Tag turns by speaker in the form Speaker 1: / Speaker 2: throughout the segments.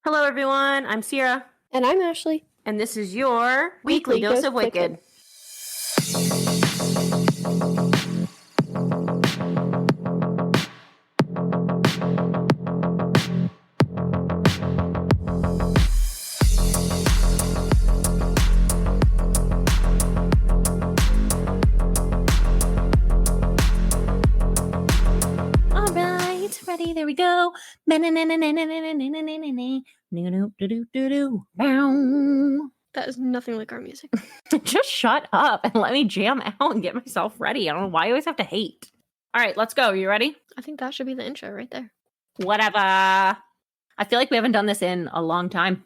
Speaker 1: Hello, everyone. I'm Sierra.
Speaker 2: And I'm Ashley.
Speaker 1: And this is your Weekly Dose of Wicked. All right, ready? There we go.
Speaker 2: That is nothing like our music.
Speaker 1: Just shut up and let me jam out and get myself ready. I don't know why you always have to hate. All right, let's go. You ready?
Speaker 2: I think that should be the intro right there.
Speaker 1: Whatever. I feel like we haven't done this in a long time.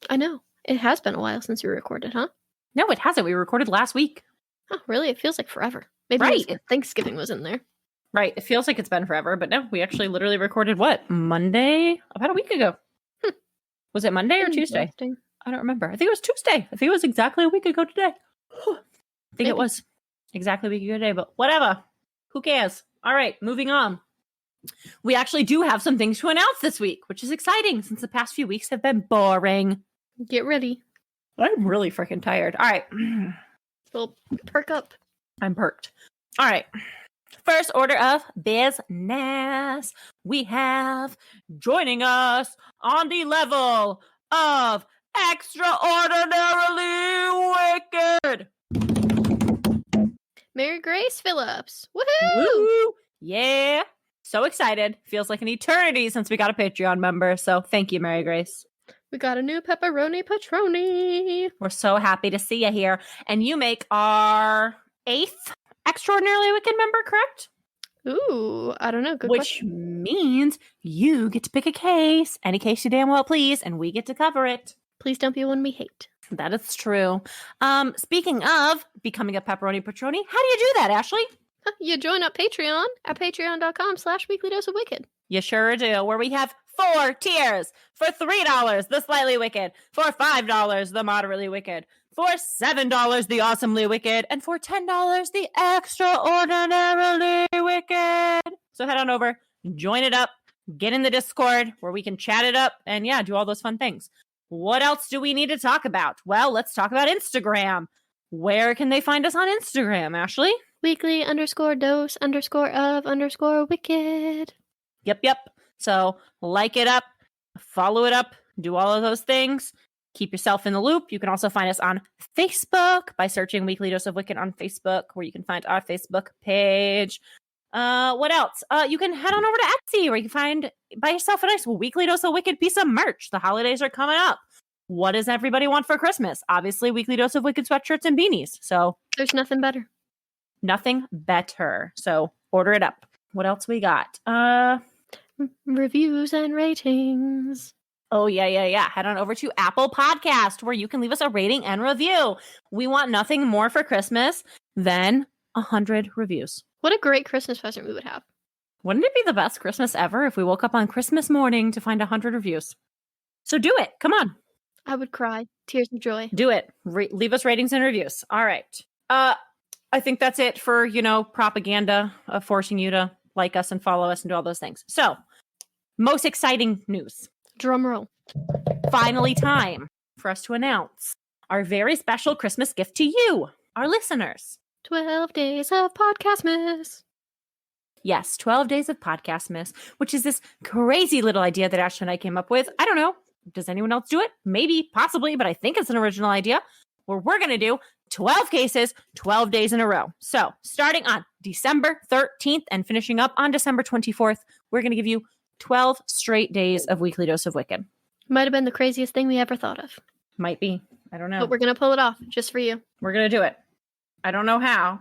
Speaker 2: I know. It has been a while since we recorded, huh?
Speaker 1: No, it hasn't. We recorded last week.
Speaker 2: Oh, really? It feels like forever. Maybe
Speaker 1: Right.
Speaker 2: Thanksgiving was in there.
Speaker 1: Right. It feels like it's been forever, but no, we actually literally recorded what? Monday? About a week ago. Was it Monday or Tuesday? I don't remember. I think it was Tuesday. I think it was exactly a week ago today. I think it was exactly a week ago today, but whatever. Who cares? All right, moving on. We actually do have some things to announce this week, which is exciting since the past few weeks have been boring.
Speaker 2: Get ready.
Speaker 1: I'm really freaking tired. All right.
Speaker 2: Well, perk up.
Speaker 1: I'm perked. All right. First order of business. We have joining us on the level of extraordinarily wicked,
Speaker 2: Mary Grace Phillips. Woohoo!
Speaker 1: Woo! Yeah. So excited. Feels like an eternity since we got a Patreon member. So thank you, Mary Grace.
Speaker 2: We got a new pepperoni patroni.
Speaker 1: We're so happy to see you here. And you make our 8th extraordinarily wicked member, correct?
Speaker 2: Ooh, I don't know. Good
Speaker 1: Which
Speaker 2: question.
Speaker 1: means you get to pick a case, any case you damn well please, and we get to cover it.
Speaker 2: Please don't be one we hate.
Speaker 1: That is true. Speaking of becoming a pepperoni patroni, how do you do that, Ashley?
Speaker 2: You join up Patreon at patreon.com/weeklydoseofwicked.
Speaker 1: You sure do, where we have 4 tiers. For $3, the slightly wicked. For $5, the moderately wicked. For $7, the awesomely wicked. And for $10, the extraordinarily wicked. So head on over, join it up, get in the Discord where we can chat it up, and yeah, do all those fun things. What else do we need to talk about? Well, let's talk about Instagram. Where can they find us on Instagram, Ashley?
Speaker 2: Weekly_dose_of_wicked.
Speaker 1: Yep. So like it up, follow it up, do all of those things. Keep yourself in the loop. You can also find us on Facebook by searching Weekly Dose of Wicked on Facebook, where you can find our Facebook page. What else? You can head on over to Etsy, where you can buy yourself a nice Weekly Dose of Wicked piece of merch. The holidays are coming up. What does everybody want for Christmas? Obviously, Weekly Dose of Wicked sweatshirts and beanies. So
Speaker 2: there's nothing better.
Speaker 1: Nothing better. So order it up. What else we got?
Speaker 2: Reviews and ratings.
Speaker 1: Oh, yeah. Head on over to Apple Podcast, where you can leave us a rating and review. We want nothing more for Christmas than 100 reviews.
Speaker 2: What a great Christmas present we would have.
Speaker 1: Wouldn't it be the best Christmas ever if we woke up on Christmas morning to find 100 reviews? So do it. Come on.
Speaker 2: I would cry. Tears of joy.
Speaker 1: Do it. Leave us ratings and reviews. All right. I think that's it for, propaganda of forcing you to like us and follow us and do all those things. So, most exciting news.
Speaker 2: Drum roll.
Speaker 1: Finally time for us to announce our very special Christmas gift to you, our listeners.
Speaker 2: 12 days of Podcastmas.
Speaker 1: Yes, 12 days of Podcastmas, which is this crazy little idea that Ashley and I came up with. I don't know. Does anyone else do it? Maybe, possibly, but I think it's an original idea where we're going to do 12 cases, 12 days in a row. So starting on December 13th and finishing up on December 24th, we're going to give you 12 straight days of Weekly Dose of Wicked.
Speaker 2: Might have been the craziest thing we ever thought of.
Speaker 1: Might be. I don't know.
Speaker 2: But we're going to pull it off just for you.
Speaker 1: We're going to do it. I don't know how.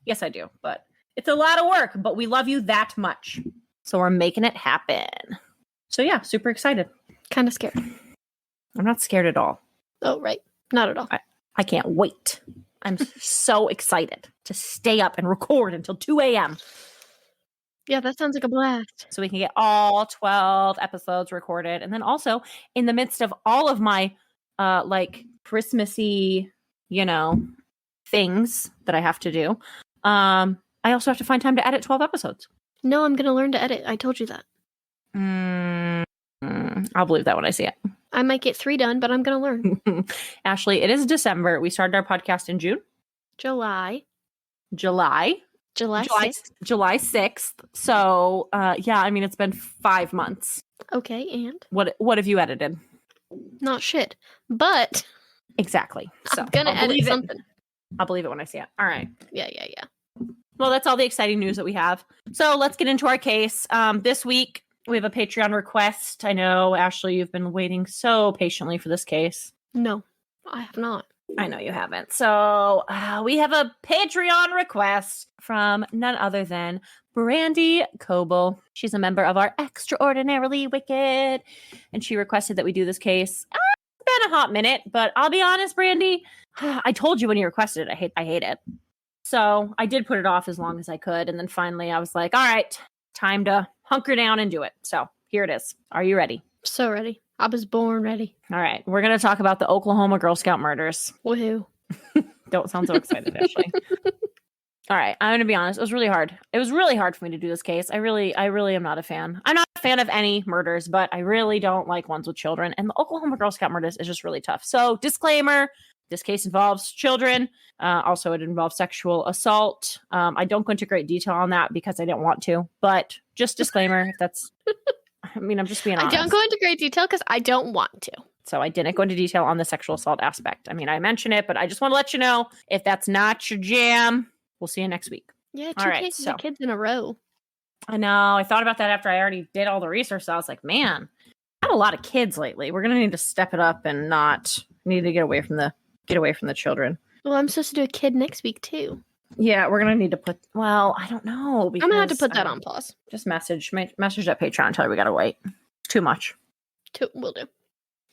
Speaker 1: Yes, I do. But it's a lot of work, but we love you that much. So we're making it happen. So yeah, super excited.
Speaker 2: Kind of scared.
Speaker 1: I'm not scared at all.
Speaker 2: Oh, right. Not at all.
Speaker 1: I can't wait. I'm so excited to stay up and record until 2 a.m.
Speaker 2: Yeah, that sounds like a blast.
Speaker 1: So we can get all 12 episodes recorded. And then also in the midst of all of my Christmassy, things that I have to do, I also have to find time to edit 12 episodes.
Speaker 2: No, I'm going to learn to edit. I told you that.
Speaker 1: I'll believe that when I see it.
Speaker 2: I might get 3 done, but I'm going to learn.
Speaker 1: Ashley, it is December. We started our podcast in June.
Speaker 2: July
Speaker 1: July
Speaker 2: 6th.
Speaker 1: July 6th. So, yeah, I mean, it's been 5 months.
Speaker 2: Okay, and?
Speaker 1: What have you edited?
Speaker 2: Not shit. But
Speaker 1: exactly. So
Speaker 2: I'm going to edit something.
Speaker 1: I'll believe it when I see it. All right.
Speaker 2: Yeah.
Speaker 1: Well, that's all the exciting news that we have. So let's get into our case. This week, we have a Patreon request. I know, Ashley, you've been waiting so patiently for this case.
Speaker 2: No, I have not.
Speaker 1: I know you haven't. So we have a Patreon request from none other than Brandy Coble. She's a member of our Extraordinarily Wicked, and she requested that we do this case. It's been a hot minute, but I'll be honest, Brandy, I told you when you requested it, I hate it. So I did put it off as long as I could, and then finally I was like, all right, time to hunker down and do it. So here it is. Are you ready?
Speaker 2: So ready. I was born ready.
Speaker 1: All right. We're going to talk about the Oklahoma Girl Scout murders.
Speaker 2: Woohoo.
Speaker 1: Don't sound so excited, Ashley. All right. I'm going to be honest. It was really hard. It was really hard for me to do this case. I really am not a fan. I'm not a fan of any murders, but I really don't like ones with children. And the Oklahoma Girl Scout murders is just really tough. So disclaimer, this case involves children. Also, it involves sexual assault. I don't go into great detail on that because I didn't want to, but just disclaimer, if that's... I mean, I'm just being honest.
Speaker 2: I don't go into great detail because I don't want to.
Speaker 1: So I didn't go into detail on the sexual assault aspect. I mean, I mention it, but I just want to let you know, if that's not your jam, we'll see you next week.
Speaker 2: Yeah, two cases of kids in a row.
Speaker 1: I know. I thought about that after I already did all the research. So I was like, man, I had a lot of kids lately. We're going to need to step it up and not need to get away from the children.
Speaker 2: Well, I'm supposed to do a kid next week too.
Speaker 1: Yeah, we're going to need to put, well, I don't know.
Speaker 2: I'm going to have to put that on pause.
Speaker 1: Just message that Patreon, tell you we got to wait. Too much.
Speaker 2: Will do.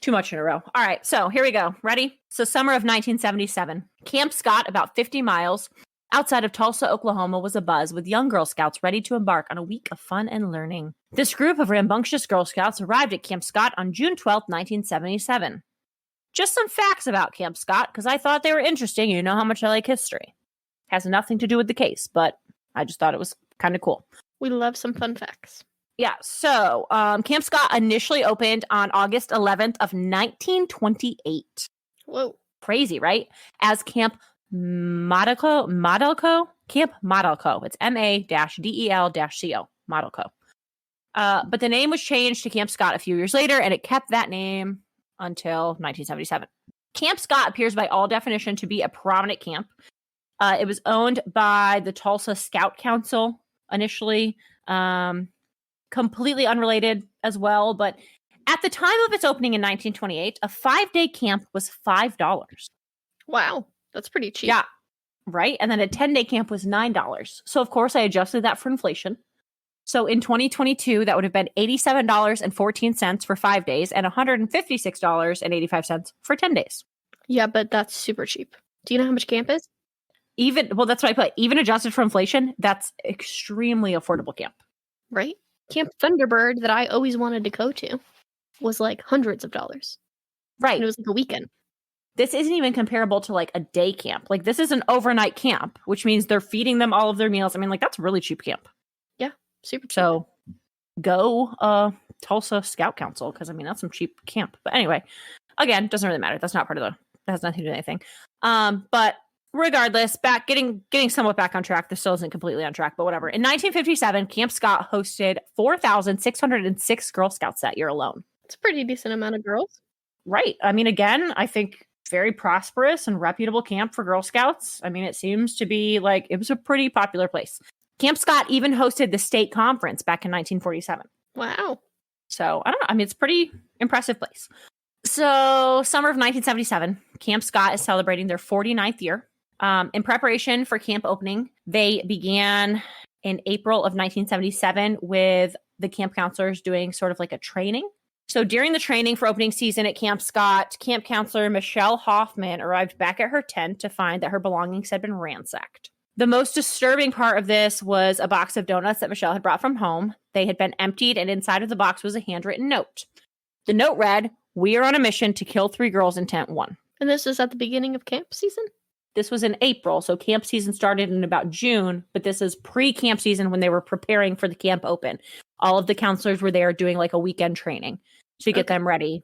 Speaker 1: Too much in a row. All right, so here we go. Ready? So summer of 1977. Camp Scott, about 50 miles outside of Tulsa, Oklahoma, was abuzz with young Girl Scouts ready to embark on a week of fun and learning. This group of rambunctious Girl Scouts arrived at Camp Scott on June 12, 1977. Just some facts about Camp Scott, because I thought they were interesting. You know how much I like history. Has nothing to do with the case, but I just thought it was kind of cool.
Speaker 2: We love some fun facts.
Speaker 1: Yeah, so Camp Scott initially opened on August 11th of 1928.
Speaker 2: Whoa.
Speaker 1: Crazy, right? As Camp Modelco? Camp Modelco. It's MA-DEL-CO. Modelco. But the name was changed to Camp Scott a few years later, and it kept that name until 1977. Camp Scott appears by all definition to be a prominent camp. It was owned by the Tulsa Scout Council initially, completely unrelated as well. But at the time of its opening in 1928, a 5-day camp was $5.
Speaker 2: Wow, that's pretty cheap.
Speaker 1: Yeah, right? And then a 10-day camp was $9. So, of course, I adjusted that for inflation. So in 2022, that would have been $87.14 for 5 days and $156.85 for 10 days.
Speaker 2: Yeah, but that's super cheap. Do you know how much camp is?
Speaker 1: That's what I put. Even adjusted for inflation, that's extremely affordable camp.
Speaker 2: Right? Camp Thunderbird that I always wanted to go to was like hundreds of dollars.
Speaker 1: Right.
Speaker 2: And it was like a weekend.
Speaker 1: This isn't even comparable to like a day camp. Like this is an overnight camp, which means they're feeding them all of their meals. I mean, like that's really cheap camp.
Speaker 2: Yeah, super cheap.
Speaker 1: So go Tulsa Scout Council, because I mean that's some cheap camp. But anyway, again, doesn't really matter. That's not part of that has nothing to do with anything. But regardless, getting somewhat back on track. This still isn't completely on track, but whatever. In 1957, Camp Scott hosted 4,606 Girl Scouts that year alone.
Speaker 2: It's a pretty decent amount of girls.
Speaker 1: Right. I mean, again, I think very prosperous and reputable camp for Girl Scouts. I mean, it seems to be like it was a pretty popular place. Camp Scott even hosted the state conference back in 1947.
Speaker 2: Wow.
Speaker 1: So I don't know. I mean, it's a pretty impressive place. So summer of 1977, Camp Scott is celebrating their 49th year. In preparation for camp opening, they began in April of 1977 with the camp counselors doing sort of like a training. So during the training for opening season at Camp Scott, camp counselor Michelle Hoffman arrived back at her tent to find that her belongings had been ransacked. The most disturbing part of this was a box of donuts that Michelle had brought from home. They had been emptied, and inside of the box was a handwritten note. The note read, "We are on a mission to kill 3 girls in Tent 1.
Speaker 2: And this is at the beginning of camp season?
Speaker 1: This was in April, so camp season started in about June, but this is pre-camp season when they were preparing for the camp open. All of the counselors were there doing like a weekend training. to get them ready.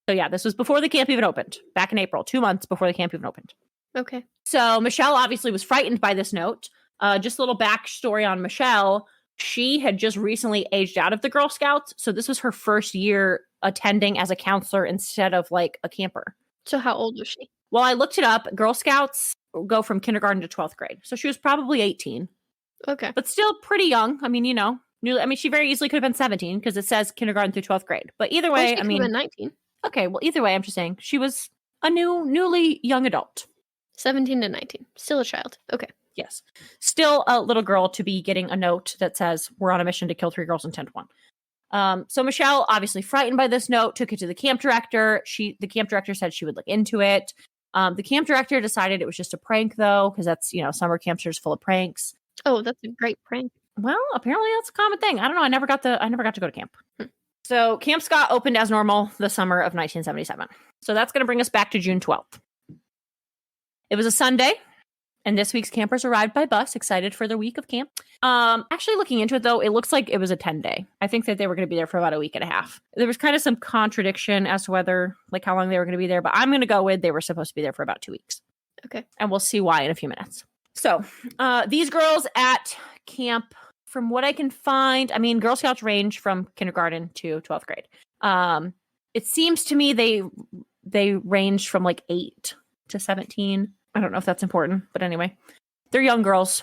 Speaker 1: So yeah, this was before the camp even opened, back in April, 2 months before the camp even opened.
Speaker 2: Okay.
Speaker 1: So Michelle obviously was frightened by this note. Just a little backstory on Michelle. She had just recently aged out of the Girl Scouts. So this was her first year attending as a counselor instead of like a camper.
Speaker 2: So how old was she?
Speaker 1: Well, I looked it up. Girl Scouts go from kindergarten to 12th grade. So she was probably 18.
Speaker 2: Okay.
Speaker 1: But still pretty young. I mean, she very easily could have been 17 because it says kindergarten through 12th grade. But either way,
Speaker 2: She could have been 19.
Speaker 1: Okay, well, either way, I'm just saying she was a newly young adult.
Speaker 2: 17 to 19. Still a child. Okay.
Speaker 1: Yes. Still a little girl to be getting a note that says, we're on a mission to kill 3 girls in 10-1. So Michelle, obviously frightened by this note, took it to the camp director. The camp director said she would look into it. The camp director decided it was just a prank, though, because that's, summer camps are just full of pranks.
Speaker 2: Oh, that's a great prank.
Speaker 1: Well, apparently that's a common thing. I don't know. I never got to go to camp. So Camp Scott opened as normal the summer of 1977. So that's going to bring us back to June 12th. It was a Sunday, and this week's campers arrived by bus, excited for their week of camp. Actually, looking into it, though, it looks like it was a 10-day. I think that they were going to be there for about a week and a half. There was kind of some contradiction as to whether, how long they were going to be there, but I'm going to go with they were supposed to be there for about 2 weeks.
Speaker 2: Okay.
Speaker 1: And we'll see why in a few minutes. So these girls at camp, from what I can find, I mean, Girl Scouts range from kindergarten to 12th grade. It seems to me they range from 8 to 17. I don't know if that's important, but anyway, they're young girls.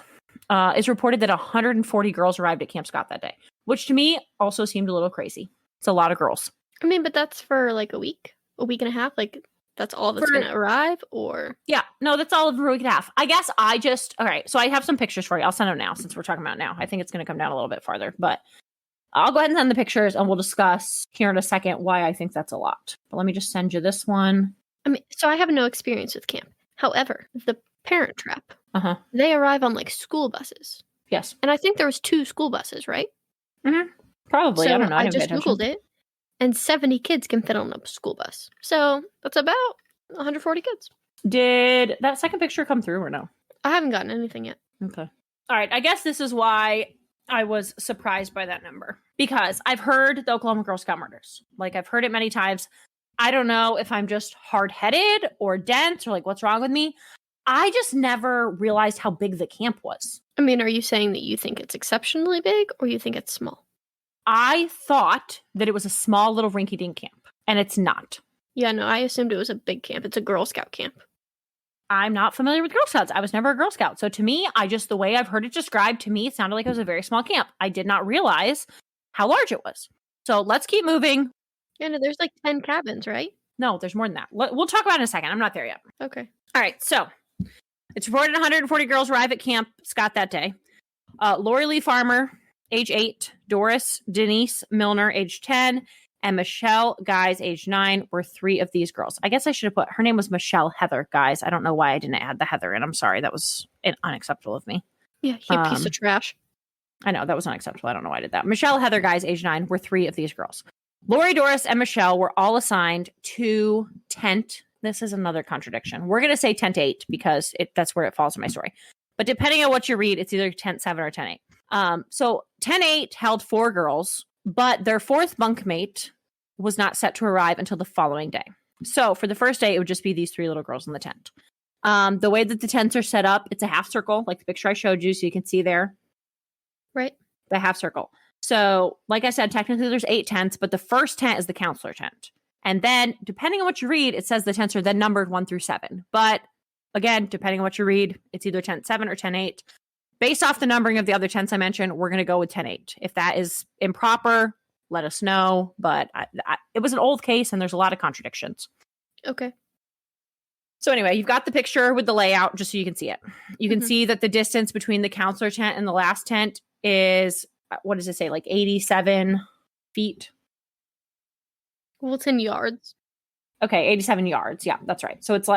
Speaker 1: It's reported that 140 girls arrived at Camp Scott that day, which to me also seemed a little crazy. It's a lot of girls.
Speaker 2: I mean, but that's for a week and a half. That's all that's going to arrive, or?
Speaker 1: Yeah, no, that's all of a week and a half. I guess okay, so I have some pictures for you. I'll send them now since we're talking about it now. I think it's going to come down a little bit farther, but I'll go ahead and send the pictures and we'll discuss here in a second why I think that's a lot. But let me just send you this one.
Speaker 2: I mean, so I have no experience with camp. However, the Parent Trap, they arrive on school buses.
Speaker 1: Yes.
Speaker 2: And I think there was 2 school buses, right?
Speaker 1: Mm-hmm. Probably.
Speaker 2: So
Speaker 1: I don't know.
Speaker 2: I just Googled it. And 70 kids can fit on a school bus. So that's about 140 kids.
Speaker 1: Did that second picture come through or no?
Speaker 2: I haven't gotten anything yet.
Speaker 1: Okay. All right. I guess this is why I was surprised by that number. Because I've heard the Oklahoma Girl Scout murders. I've heard it many times. I don't know if I'm just hard-headed or dense or what's wrong with me. I just never realized how big the camp was.
Speaker 2: I mean, are you saying that you think it's exceptionally big or you think it's small?
Speaker 1: I thought that it was a small little rinky-dink camp, and it's not.
Speaker 2: Yeah, no, I assumed it was a big camp. It's a Girl Scout camp.
Speaker 1: I'm not familiar with Girl Scouts. I was never a Girl Scout. So to me, the way I've heard it described, to me, it sounded like it was a very small camp. I did not realize how large it was. So let's keep moving.
Speaker 2: Yeah, no, there's 10 cabins, right?
Speaker 1: No, there's more than that. We'll talk about it in a second. I'm not there yet.
Speaker 2: Okay.
Speaker 1: All right, so it's reported 140 girls arrive at Camp Scott that day. Lori Lee Farmer, age 8, Doris Denise Milner, age 10, and Michelle Guys, age 9, were 3 of these girls. I guess I should have put, her name was Michelle Heather Guys. I don't know why I didn't add the Heather in. I'm sorry. That was unacceptable of me.
Speaker 2: Yeah, you piece of trash.
Speaker 1: I know, that was unacceptable. I don't know why I did that. Michelle Heather Guys, age 9, were 3 of these girls. Lori, Doris, and Michelle were all assigned to tent. This is another contradiction. We're going to say tent 8 because that's where it falls in my story. But depending on what you read, it's either tent 7 or tent 8. So tent 8 held 4 girls, but their 4th bunkmate was not set to arrive until the following day. So for the first day, it would just be these 3 little girls in the tent. The way that the tents are set up, it's a half circle, like the picture I showed you, so you can see there.
Speaker 2: Right.
Speaker 1: The half circle. So, like I said, technically there's 8 tents, but the first tent is the counselor tent. And then, depending on what you read, it says the tents are then numbered 1 through 7. But, again, depending on what you read, it's either tent 7 or tent 8. Based off the numbering of the other tents I mentioned, we're going to go with tent 8. If that is improper, let us know. But it was an old case, and there's a lot of contradictions.
Speaker 2: Okay.
Speaker 1: So anyway, you've got the picture with the layout, just so you can see it. You can see that the distance between the counselor tent and the last tent is... what does it say? 87 feet?
Speaker 2: Well, it's in yards.
Speaker 1: Okay, 87 yards. Yeah, that's right. So it's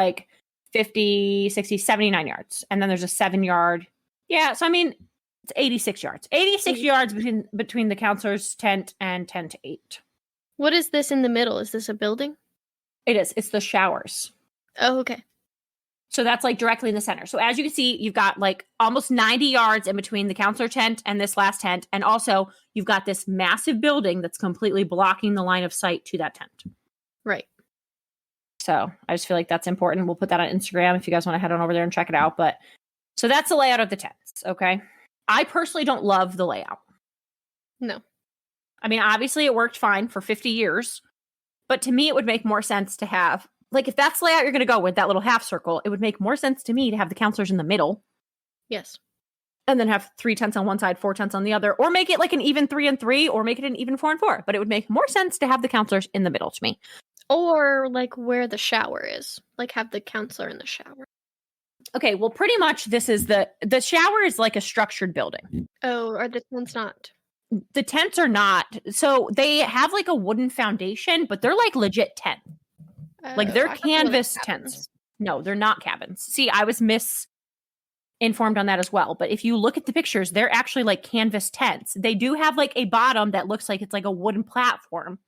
Speaker 1: 50, 60, 79 yards. And then there's a 7-yard. Yeah, so I mean, it's 86 yards. 86 yards between the counselor's tent and tent 8.
Speaker 2: What is this in the middle? Is this a building?
Speaker 1: It is. It's the showers.
Speaker 2: Oh, okay.
Speaker 1: So that's like directly in the center. So as you can see, you've got like almost 90 yards in between the counselor tent and this last tent. And also you've got this massive building that's completely blocking the line of sight to that tent.
Speaker 2: Right.
Speaker 1: So I just feel like that's important. We'll put that on Instagram if you guys want to head on over there and check it out. But so that's the layout of the tents. Okay. I personally don't love the layout.
Speaker 2: No.
Speaker 1: I mean, obviously it worked fine for 50 years, but to me, it would make more sense to have, like, if that's the layout you're going to go with, that little half circle, it would make more sense to me to have the counselors in the middle.
Speaker 2: Yes.
Speaker 1: And then have 3 tents on one side, 4 tents on the other, or make it like an even 3 and 3, or make it an even 4 and 4. But it would make more sense to have the counselors in the middle to me.
Speaker 2: Or like where the shower is, like have the counselor in the shower.
Speaker 1: Okay, well, pretty much this is the shower is like a structured building.
Speaker 2: Oh, are the tents not?
Speaker 1: The tents are not. So they have like a wooden foundation, but they're like legit tent. Like they're canvas tents. No, they're not cabins. See, I was misinformed on that as well. But if you look at the pictures, they're actually like canvas tents. They do have like a bottom that looks like it's like a wooden platform.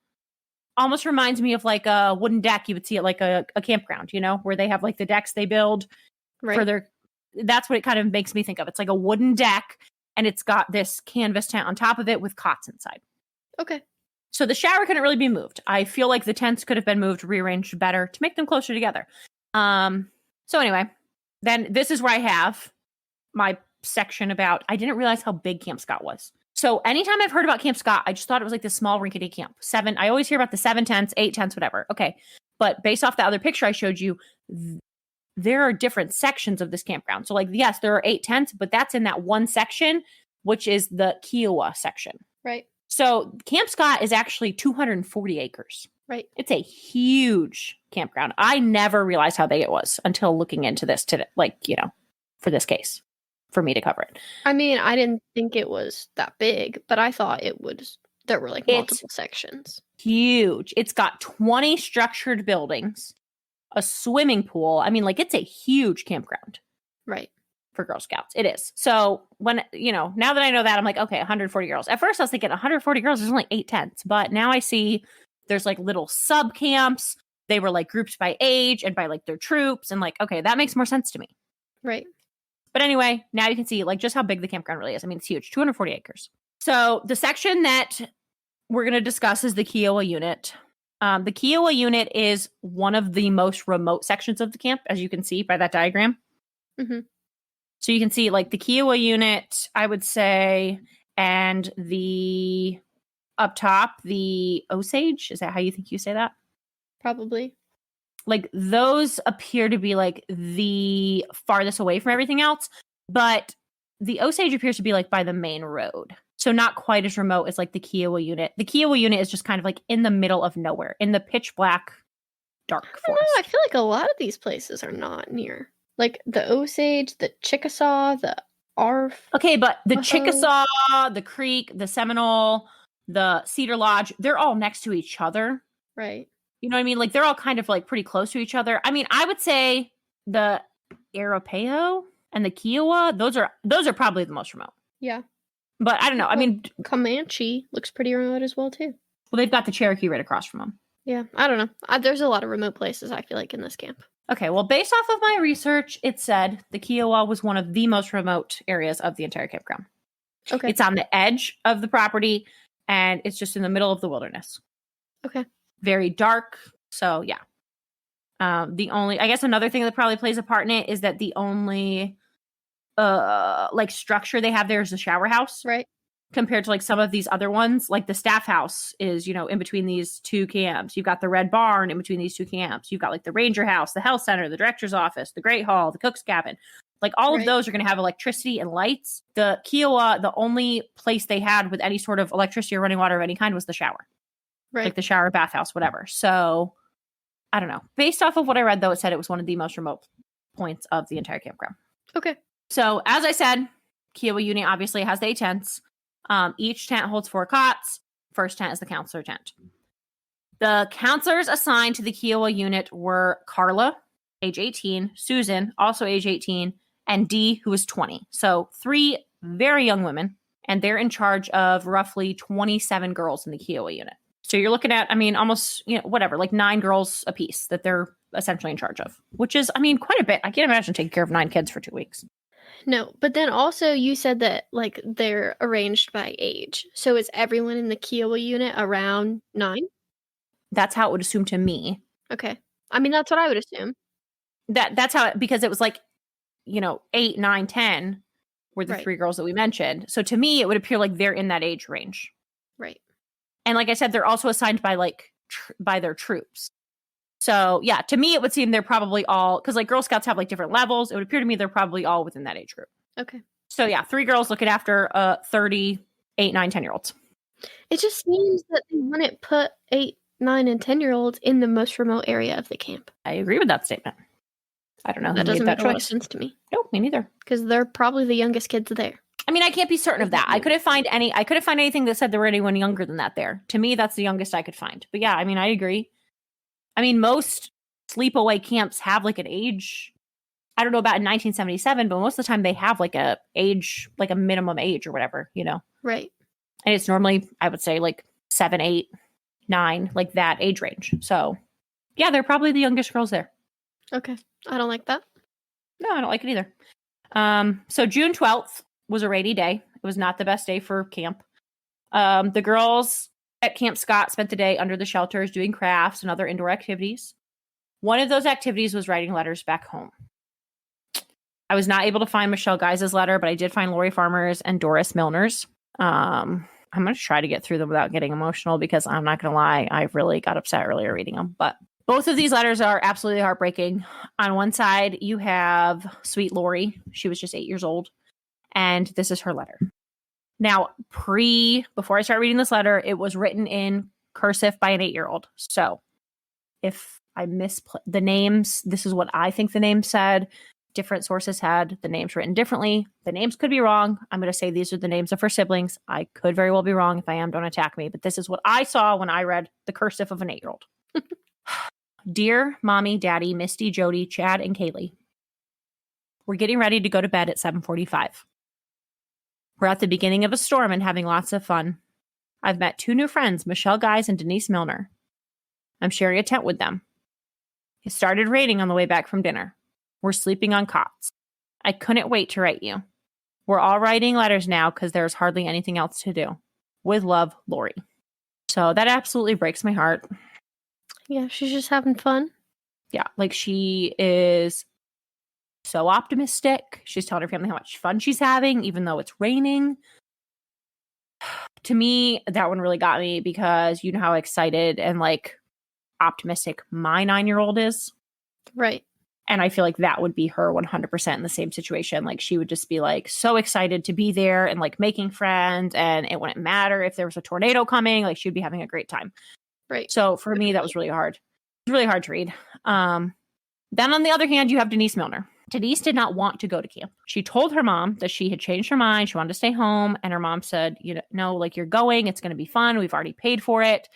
Speaker 1: Almost reminds me of like a wooden deck you would see at like a campground, you know, where they have like the decks they build for their. That's what it kind of makes me think of. It's like a wooden deck and it's got this canvas tent on top of it with cots inside.
Speaker 2: Okay.
Speaker 1: So the shower couldn't really be moved. I feel like the tents could have been moved, rearranged better to make them closer together. So anyway, then this is where I have my section about, I didn't realize how big Camp Scott was. So anytime I've heard about Camp Scott, I just thought it was like this small rinkety camp. I always hear about the 7 tents, 8 tents, whatever. Okay. But based off the other picture I showed you, there are different sections of this campground. So like, yes, there are 8 tents, but that's in that one section, which is the Kiowa section.
Speaker 2: Right.
Speaker 1: So Camp Scott is actually 240 acres.
Speaker 2: Right.
Speaker 1: It's a huge campground. I never realized how big it was until looking into this today, like, you know, for this case, for me to cover it.
Speaker 2: I mean, I didn't think it was that big, but I thought there were like multiple sections.
Speaker 1: Huge. It's got 20 structured buildings, a swimming pool. I mean, like, it's a huge campground.
Speaker 2: Right.
Speaker 1: For Girl Scouts. It is. So when, you know, now that I know that, I'm like, okay, 140 girls. At first I was thinking 140 girls, there's only 8 tents. But now I see there's like little sub camps. They were like grouped by age and by like their troops. And like, okay, that makes more sense to me.
Speaker 2: Right.
Speaker 1: But anyway, now you can see like just how big the campground really is. I mean, it's huge, 240 acres. So the section that we're going to discuss is the Kiowa unit. The Kiowa unit is one of the most remote sections of the camp, as you can see by that diagram.
Speaker 2: Mm-hmm.
Speaker 1: So you can see like the Kiowa unit, I would say, and the up top, the Osage. Is that how you think you say that?
Speaker 2: Probably.
Speaker 1: Like those appear to be like the farthest away from everything else. But the Osage appears to be like by the main road. So not quite as remote as like the Kiowa unit. The Kiowa unit is just kind of like in the middle of nowhere, in the pitch black, dark forest.
Speaker 2: I feel like a lot of these places are not near. Like the Osage, the Chickasaw, the Arf.
Speaker 1: Okay, but the Chickasaw, the Creek, the Seminole, the Cedar Lodge, they're all next to each other.
Speaker 2: Right.
Speaker 1: You know what I mean? Like they're all kind of like pretty close to each other. I mean, I would say the Arapaho and the Kiowa, those are probably the most remote.
Speaker 2: Yeah.
Speaker 1: But I don't know. I mean,
Speaker 2: Comanche looks pretty remote as well too.
Speaker 1: Well, they've got the Cherokee right across from them.
Speaker 2: Yeah, I don't know. There's a lot of remote places, I feel like, in this camp.
Speaker 1: Okay, well, based off of my research, it said the Kiowa was one of the most remote areas of the entire campground.
Speaker 2: Okay.
Speaker 1: It's on the edge of the property, and it's just in the middle of the wilderness.
Speaker 2: Okay.
Speaker 1: Very dark. So, yeah. I guess another thing that probably plays a part in it is that the only, like, structure they have there is the shower house.
Speaker 2: Right.
Speaker 1: Compared to like some of these other ones, like the staff house is, you know, in between these 2 camps. You've got the red barn in between these 2 camps. You've got like the ranger house, the health center, the director's office, the great hall, the cook's cabin. Like all of those are going to have electricity and lights. The Kiowa, the only place they had with any sort of electricity or running water of any kind was the shower.
Speaker 2: Right.
Speaker 1: Like the shower, bathhouse, whatever. So I don't know. Based off of what I read, though, it said it was one of the most remote points of the entire campground.
Speaker 2: Okay.
Speaker 1: So as I said, Kiowa unit obviously has the 8 tents. Each tent holds 4 cots. First tent is the counselor tent. The counselors assigned to the Kiowa unit were Carla, age 18, Susan, also age 18, and Dee, who was 20. So 3 very young women, and they're in charge of roughly 27 girls in the Kiowa unit. So you're looking at, I mean, almost, you know, whatever, like 9 girls apiece that they're essentially in charge of, which is, I mean, quite a bit. I can't imagine taking care of 9 kids for 2 weeks.
Speaker 2: No, but then also you said that like they're arranged by age. So is everyone in the Kiowa unit around 9?
Speaker 1: That's how it would assume to me.
Speaker 2: Okay. I mean, that's what I would assume.
Speaker 1: That's how because it was like, 8, 9, 10 were the
Speaker 2: Right.
Speaker 1: 3 girls that we mentioned. So to me, it would appear like they're in that age range.
Speaker 2: Right.
Speaker 1: And like I said, they're also assigned by like by their troops. So yeah, to me, it would seem they're probably all, because like Girl Scouts have like different levels. It would appear to me they're probably all within that age group.
Speaker 2: Okay.
Speaker 1: So yeah, 3 girls looking after 30, 8, 9, 10-year-olds.
Speaker 2: It just seems that they wouldn't put 8, 9, and 10-year-olds in the most remote area of the camp.
Speaker 1: I agree with that statement. I don't know
Speaker 2: That
Speaker 1: who
Speaker 2: doesn't
Speaker 1: made
Speaker 2: make
Speaker 1: that
Speaker 2: a lot of
Speaker 1: choice.
Speaker 2: sense to me.
Speaker 1: Nope, me neither.
Speaker 2: Because they're probably the youngest kids there.
Speaker 1: I mean, I can't be certain of that. I couldn't find anything that said there were anyone younger than that there. To me, that's the youngest I could find. But yeah, I mean, I agree. I mean, most sleepaway camps have like an age. I don't know about in 1977, but most of the time they have like a age, like a minimum age or whatever,
Speaker 2: Right.
Speaker 1: And it's normally, I would say, like 7, 8, 9, like that age range. So yeah, they're probably the youngest girls there.
Speaker 2: Okay. I don't like that.
Speaker 1: No, I don't like it either. So June 12th was a rainy day. It was not the best day for camp. The girls at Camp Scott spent the day under the shelters doing crafts and other indoor activities. One of those activities was writing letters back home. I was not able to find Michelle Guys' letter, but I did find Lori Farmer's and Doris Milner's. I'm going to try to get through them without getting emotional because I'm not going to lie, I really got upset earlier reading them. But both of these letters are absolutely heartbreaking. On one side, you have sweet Lori. She was just 8 years old. And this is her letter. Now, before I start reading this letter, it was written in cursive by an 8-year-old. So if I the names, this is what I think the name said. Different sources had the names written differently. The names could be wrong. I'm going to say these are the names of her siblings. I could very well be wrong. If I am, don't attack me. But this is what I saw when I read the cursive of an 8-year-old. Dear Mommy, Daddy, Misty, Jody, Chad, and Kaylee, we're getting ready to go to bed at 7:45. We're at the beginning of a storm and having lots of fun. I've met 2 new friends, Michelle Guys and Denise Milner. I'm sharing a tent with them. It started raining on the way back from dinner. We're sleeping on cots. I couldn't wait to write you. We're all writing letters now because there's hardly anything else to do. With love, Lori. So that absolutely breaks my heart.
Speaker 2: Yeah, she's just having fun.
Speaker 1: Yeah, like she is so optimistic. She's telling her family how much fun she's having, even though it's raining. To me, that one really got me because you know how excited and like optimistic my 9-year-old is.
Speaker 2: Right.
Speaker 1: And I feel like that would be her 100% in the same situation. Like she would just be like so excited to be there and like making friends, and it wouldn't matter if there was a tornado coming. Like she'd be having a great time.
Speaker 2: Right.
Speaker 1: So for me, that was really hard. It was really hard to read. Then on the other hand, you have Denise Milner. Denise did not want to go to camp. She told her mom that she had changed her mind. She wanted to stay home. And her mom said, no, like you're going. It's going to be fun. We've already paid for it.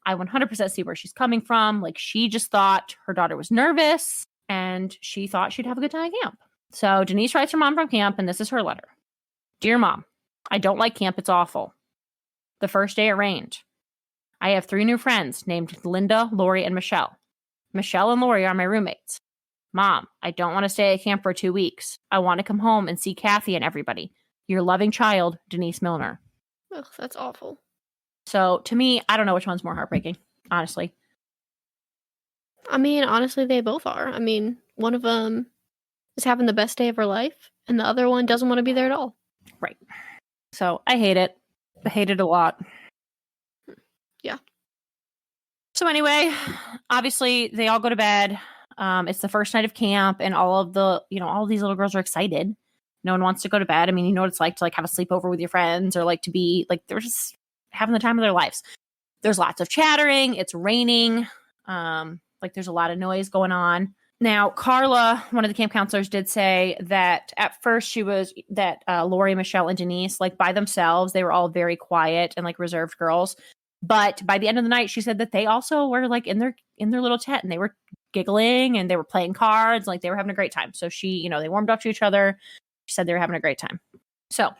Speaker 1: I 100% see where she's coming from. Like she just thought her daughter was nervous and she thought she'd have a good time at camp. So Denise writes her mom from camp, and this is her letter. Dear Mom, I don't like camp. It's awful. The first day it rained. I have 3 new friends named Linda, Lori, and Michelle. Michelle and Lori are my roommates. Mom, I don't want to stay at camp for 2 weeks. I want to come home and see Kathy and everybody. Your loving child, Denise Milner.
Speaker 2: Ugh, that's awful.
Speaker 1: So to me, I don't know which one's more heartbreaking, honestly.
Speaker 2: I mean, honestly, they both are. I mean, one of them is having the best day of her life, and the other one doesn't want to be there at all.
Speaker 1: Right. So I hate it. I hate it a lot.
Speaker 2: Yeah.
Speaker 1: So anyway, obviously they all go to bed. It's the first night of camp, and all of these little girls are excited. No one wants to go to bed. I mean, you know what it's like to like have a sleepover with your friends, or like to be like they're just having the time of their lives. There's lots of chattering. It's raining. Like there's a lot of noise going on. Now, Carla, one of the camp counselors, did say that at first Lori, Michelle, and Denise, like by themselves, they were all very quiet and like reserved girls. But by the end of the night, she said that they also were like in their little tent, and they were giggling and they were playing cards, like they were having a great time. So she, they warmed up to each other. She said they were having a great time. So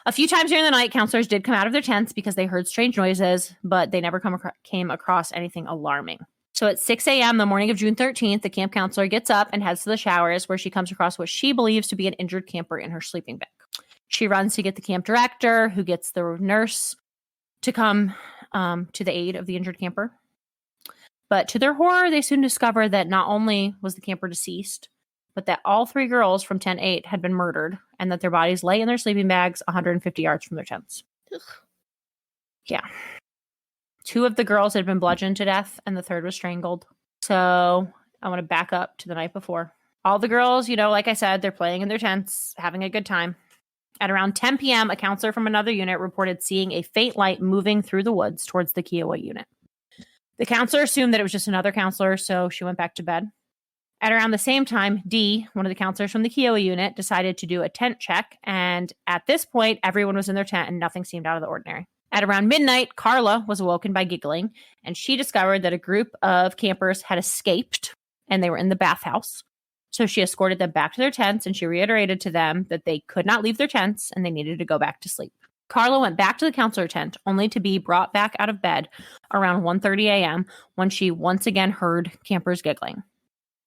Speaker 1: a few times during the night, counselors did come out of their tents because they heard strange noises, but they never came across anything alarming. So at 6 a.m. the morning of June 13th, the camp counselor gets up and heads to the showers where she comes across what she believes to be an injured camper in her sleeping bag. She runs to get the camp director, who gets the nurse to come to the aid of the injured camper. But to their horror, they soon discover that not only was the camper deceased, but that all 3 girls from tent 8 had been murdered and that their bodies lay in their sleeping bags 150 yards from their tents.
Speaker 2: Ugh.
Speaker 1: Yeah. 2 of the girls had been bludgeoned to death and the 3rd was strangled. So I want to back up to the night before. All the girls, like I said, they're playing in their tents, having a good time. At around 10 p.m., a counselor from another unit reported seeing a faint light moving through the woods towards the Kiowa unit. The counselor assumed that it was just another counselor, so she went back to bed. At around the same time, Dee, one of the counselors from the Kiowa unit, decided to do a tent check, and at this point, everyone was in their tent and nothing seemed out of the ordinary. At around midnight, Carla was awoken by giggling, and she discovered that a group of campers had escaped, and they were in the bathhouse. So she escorted them back to their tents, and she reiterated to them that they could not leave their tents, and they needed to go back to sleep. Carla went back to the counselor tent, only to be brought back out of bed around 1:30 a.m. when she once again heard campers giggling.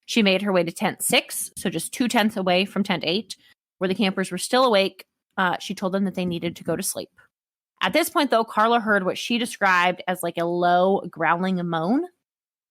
Speaker 1: She made her way to tent 6, so just 2 tents away from tent 8, where the campers were still awake. She told them that they needed to go to sleep. At this point, though, Carla heard what she described as like a low growling moan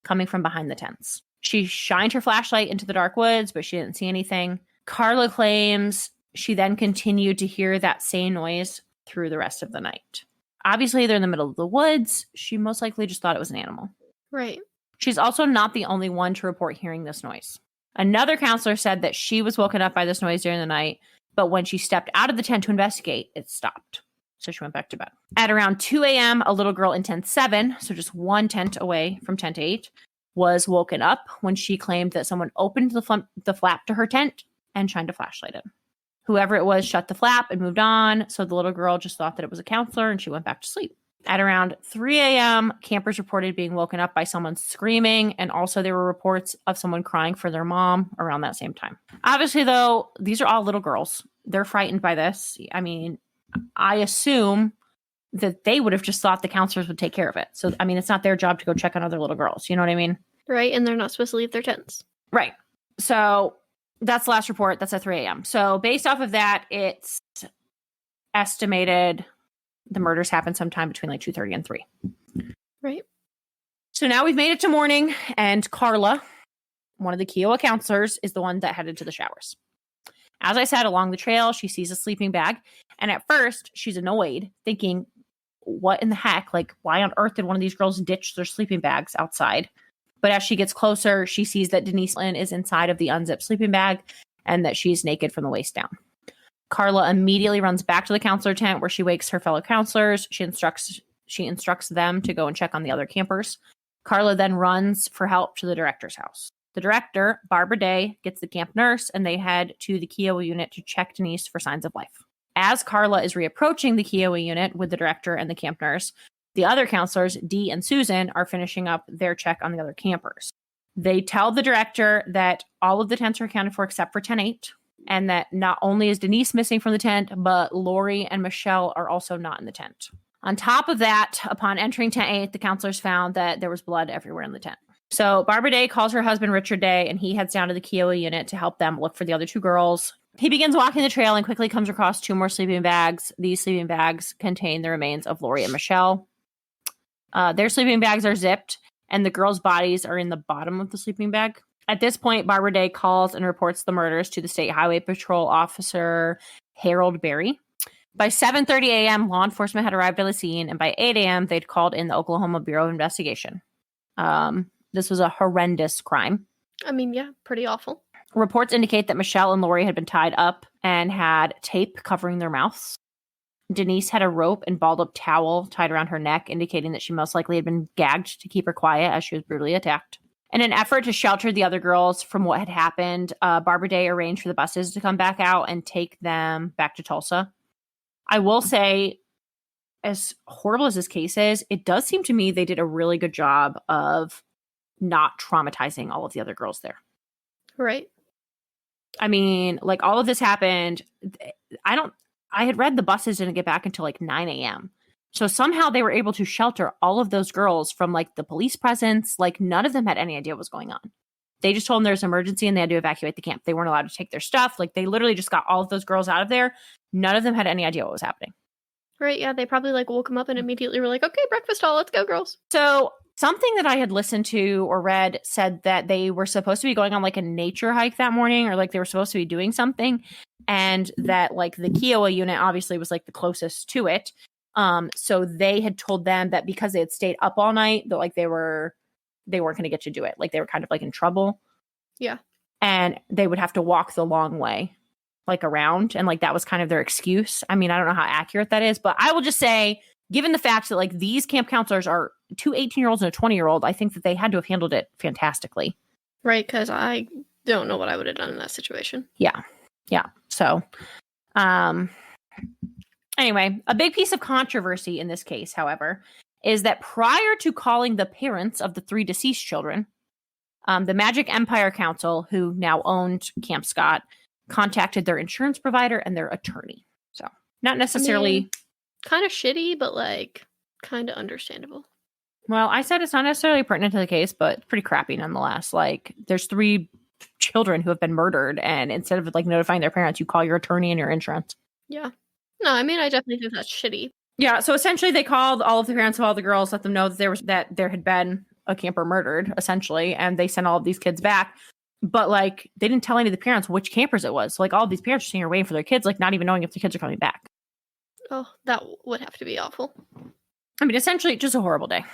Speaker 1: coming from behind the tents. She shined her flashlight into the dark woods, but she didn't see anything. Carla claims she then continued to hear that same noise through the rest of the night. Obviously, they're in the middle of the woods. She most likely just thought it was an animal.
Speaker 2: Right.
Speaker 1: She's also not the only one to report hearing this noise. Another counselor said that she was woken up by this noise during the night, but when she stepped out of the tent to investigate, it stopped. So she went back to bed. At around 2 a.m., a little girl in tent 7, so just 1 tent away from tent 8, was woken up when she claimed that someone opened the flap to her tent and shined a flashlight in. Whoever it was shut the flap and moved on, so the little girl just thought that it was a counselor and she went back to sleep. At around 3 a.m., campers reported being woken up by someone screaming, and also there were reports of someone crying for their mom around that same time. Obviously, though, these are all little girls. They're frightened by this. I mean, I assume that they would have just thought the counselors would take care of it. So, I mean, it's not their job to go check on other little girls. You know what I mean?
Speaker 2: Right, and they're not supposed to leave their tents.
Speaker 1: Right. So that's the last report. That's at 3 a.m. So based off of that, it's estimated the murders happened sometime between like 2:30 and 3.
Speaker 2: Right.
Speaker 1: So now we've made it to morning, and Carla, one of the Kiowa counselors, is the one that headed to the showers. As I said, along the trail, she sees a sleeping bag, and at first, she's annoyed, thinking, what in the heck? Like, why on earth did one of these girls ditch their sleeping bags outside? But as she gets closer, she sees that Denise Lynn is inside of the unzipped sleeping bag and that she's naked from the waist down. Carla immediately runs back to the counselor tent where she wakes her fellow counselors. She instructs them to go and check on the other campers. Carla then runs for help to the director's house. The director, Barbara Day, gets the camp nurse and they head to the Kiowa unit to check Denise for signs of life. As Carla is reapproaching the Kiowa unit with the director and the camp nurse, the other counselors, Dee and Susan, are finishing up their check on the other campers. They tell the director that all of the tents are accounted for except for tent 8, and that not only is Denise missing from the tent, but Lori and Michelle are also not in the tent. On top of that, upon entering tent 8, the counselors found that there was blood everywhere in the tent. So Barbara Day calls her husband Richard Day, and he heads down to the Kiowa unit to help them look for the other 2 girls. He begins walking the trail and quickly comes across 2 more sleeping bags. These sleeping bags contain the remains of Lori and Michelle. Their sleeping bags are zipped, and the girls' bodies are in the bottom of the sleeping bag. At this point, Barbara Day calls and reports the murders to the State Highway Patrol officer, Harold Berry. By 7:30 a.m., law enforcement had arrived at the scene, and by 8 a.m., they'd called in the Oklahoma Bureau of Investigation. This was a horrendous crime.
Speaker 2: I mean, yeah, pretty awful.
Speaker 1: Reports indicate that Michelle and Lori had been tied up and had tape covering their mouths. Denise had a rope and balled up towel tied around her neck, indicating that she most likely had been gagged to keep her quiet as she was brutally attacked. In an effort to shelter the other girls from what had happened, Barbara Day arranged for the buses to come back out and take them back to Tulsa. I will say, as horrible as this case is, it does seem to me they did a really good job of not traumatizing all of the other girls there.
Speaker 2: Right.
Speaker 1: I mean, like, all of this happened. I had read the buses didn't get back until like 9 a.m. So somehow they were able to shelter all of those girls from like the police presence. Like none of them had any idea what was going on. They just told them there's an emergency and they had to evacuate the camp. They weren't allowed to take their stuff. Like they literally just got all of those girls out of there. None of them had any idea what was happening.
Speaker 2: Right, yeah, they probably like woke them up and immediately were like, okay, breakfast all, let's go, girls.
Speaker 1: So something that I had listened to or read said that they were supposed to be going on like a nature hike that morning, or like they were supposed to be doing something, and that like the Kiowa unit obviously was like the closest to it. So they had told them that because they had stayed up all night, that like they weren't going to get to do it. Like they were kind of like in trouble.
Speaker 2: Yeah.
Speaker 1: And they would have to walk the long way, like around. And like that was kind of their excuse. I mean, I don't know how accurate that is, but I will just say, given the fact that like these camp counselors are 2 18-year-olds and a 20-year-old, I think that they had to have handled it fantastically.
Speaker 2: Right, because I don't know what I would have done in that situation.
Speaker 1: Yeah. So, anyway, a big piece of controversy in this case, however, is that prior to calling the parents of the 3 deceased children, the Magic Empire Council, who now owned Camp Scott, contacted their insurance provider and their attorney. So not necessarily
Speaker 2: kind of shitty, but like kind of understandable.
Speaker 1: Well, I said it's not necessarily pertinent to the case, but it's pretty crappy nonetheless. Like there's 3 children who have been murdered, and instead of like notifying their parents, you call your attorney and your insurance.
Speaker 2: Yeah. No, I mean, I definitely think that's shitty.
Speaker 1: Yeah. So essentially they called all of the parents of all the girls, let them know that there had been a camper murdered, essentially, and they sent all of these kids back. But like they didn't tell any of the parents which campers it was. So, like all of these parents are sitting here waiting for their kids, like not even knowing if the kids are coming back.
Speaker 2: Oh, that would have to be awful.
Speaker 1: I mean, essentially just a horrible day.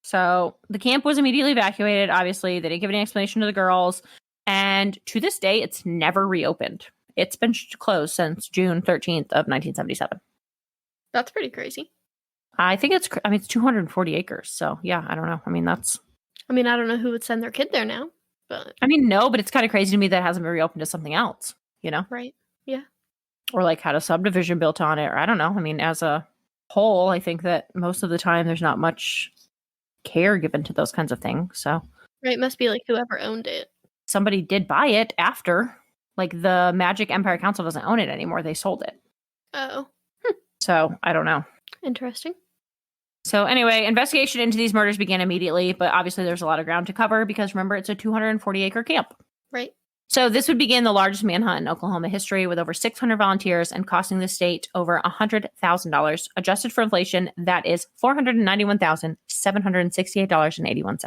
Speaker 1: So the camp was immediately evacuated. Obviously, they didn't give any explanation to the girls. And to this day, it's never reopened. It's been closed since June 13th of 1977.
Speaker 2: That's pretty crazy.
Speaker 1: I think it's 240 acres. So yeah, I don't know. I mean, I
Speaker 2: don't know who would send their kid there now, but.
Speaker 1: I mean, no, but it's kind of crazy to me that it hasn't been reopened to something else, you know?
Speaker 2: Right. Yeah.
Speaker 1: Or like had a subdivision built on it, or I don't know. I mean, as a whole, I think that most of the time there's not much care given to those kinds of things. So
Speaker 2: right, must be like whoever owned it.
Speaker 1: Somebody did buy it after. Like the Magic Empire Council doesn't own it anymore. They sold it.
Speaker 2: Oh.
Speaker 1: So I don't know.
Speaker 2: Interesting.
Speaker 1: So anyway, investigation into these murders began immediately, but obviously there's a lot of ground to cover because remember, it's a 240-acre camp.
Speaker 2: Right.
Speaker 1: So this would begin the largest manhunt in Oklahoma history with over 600 volunteers and costing the state over $100,000. Adjusted for inflation, that is $491,768.81.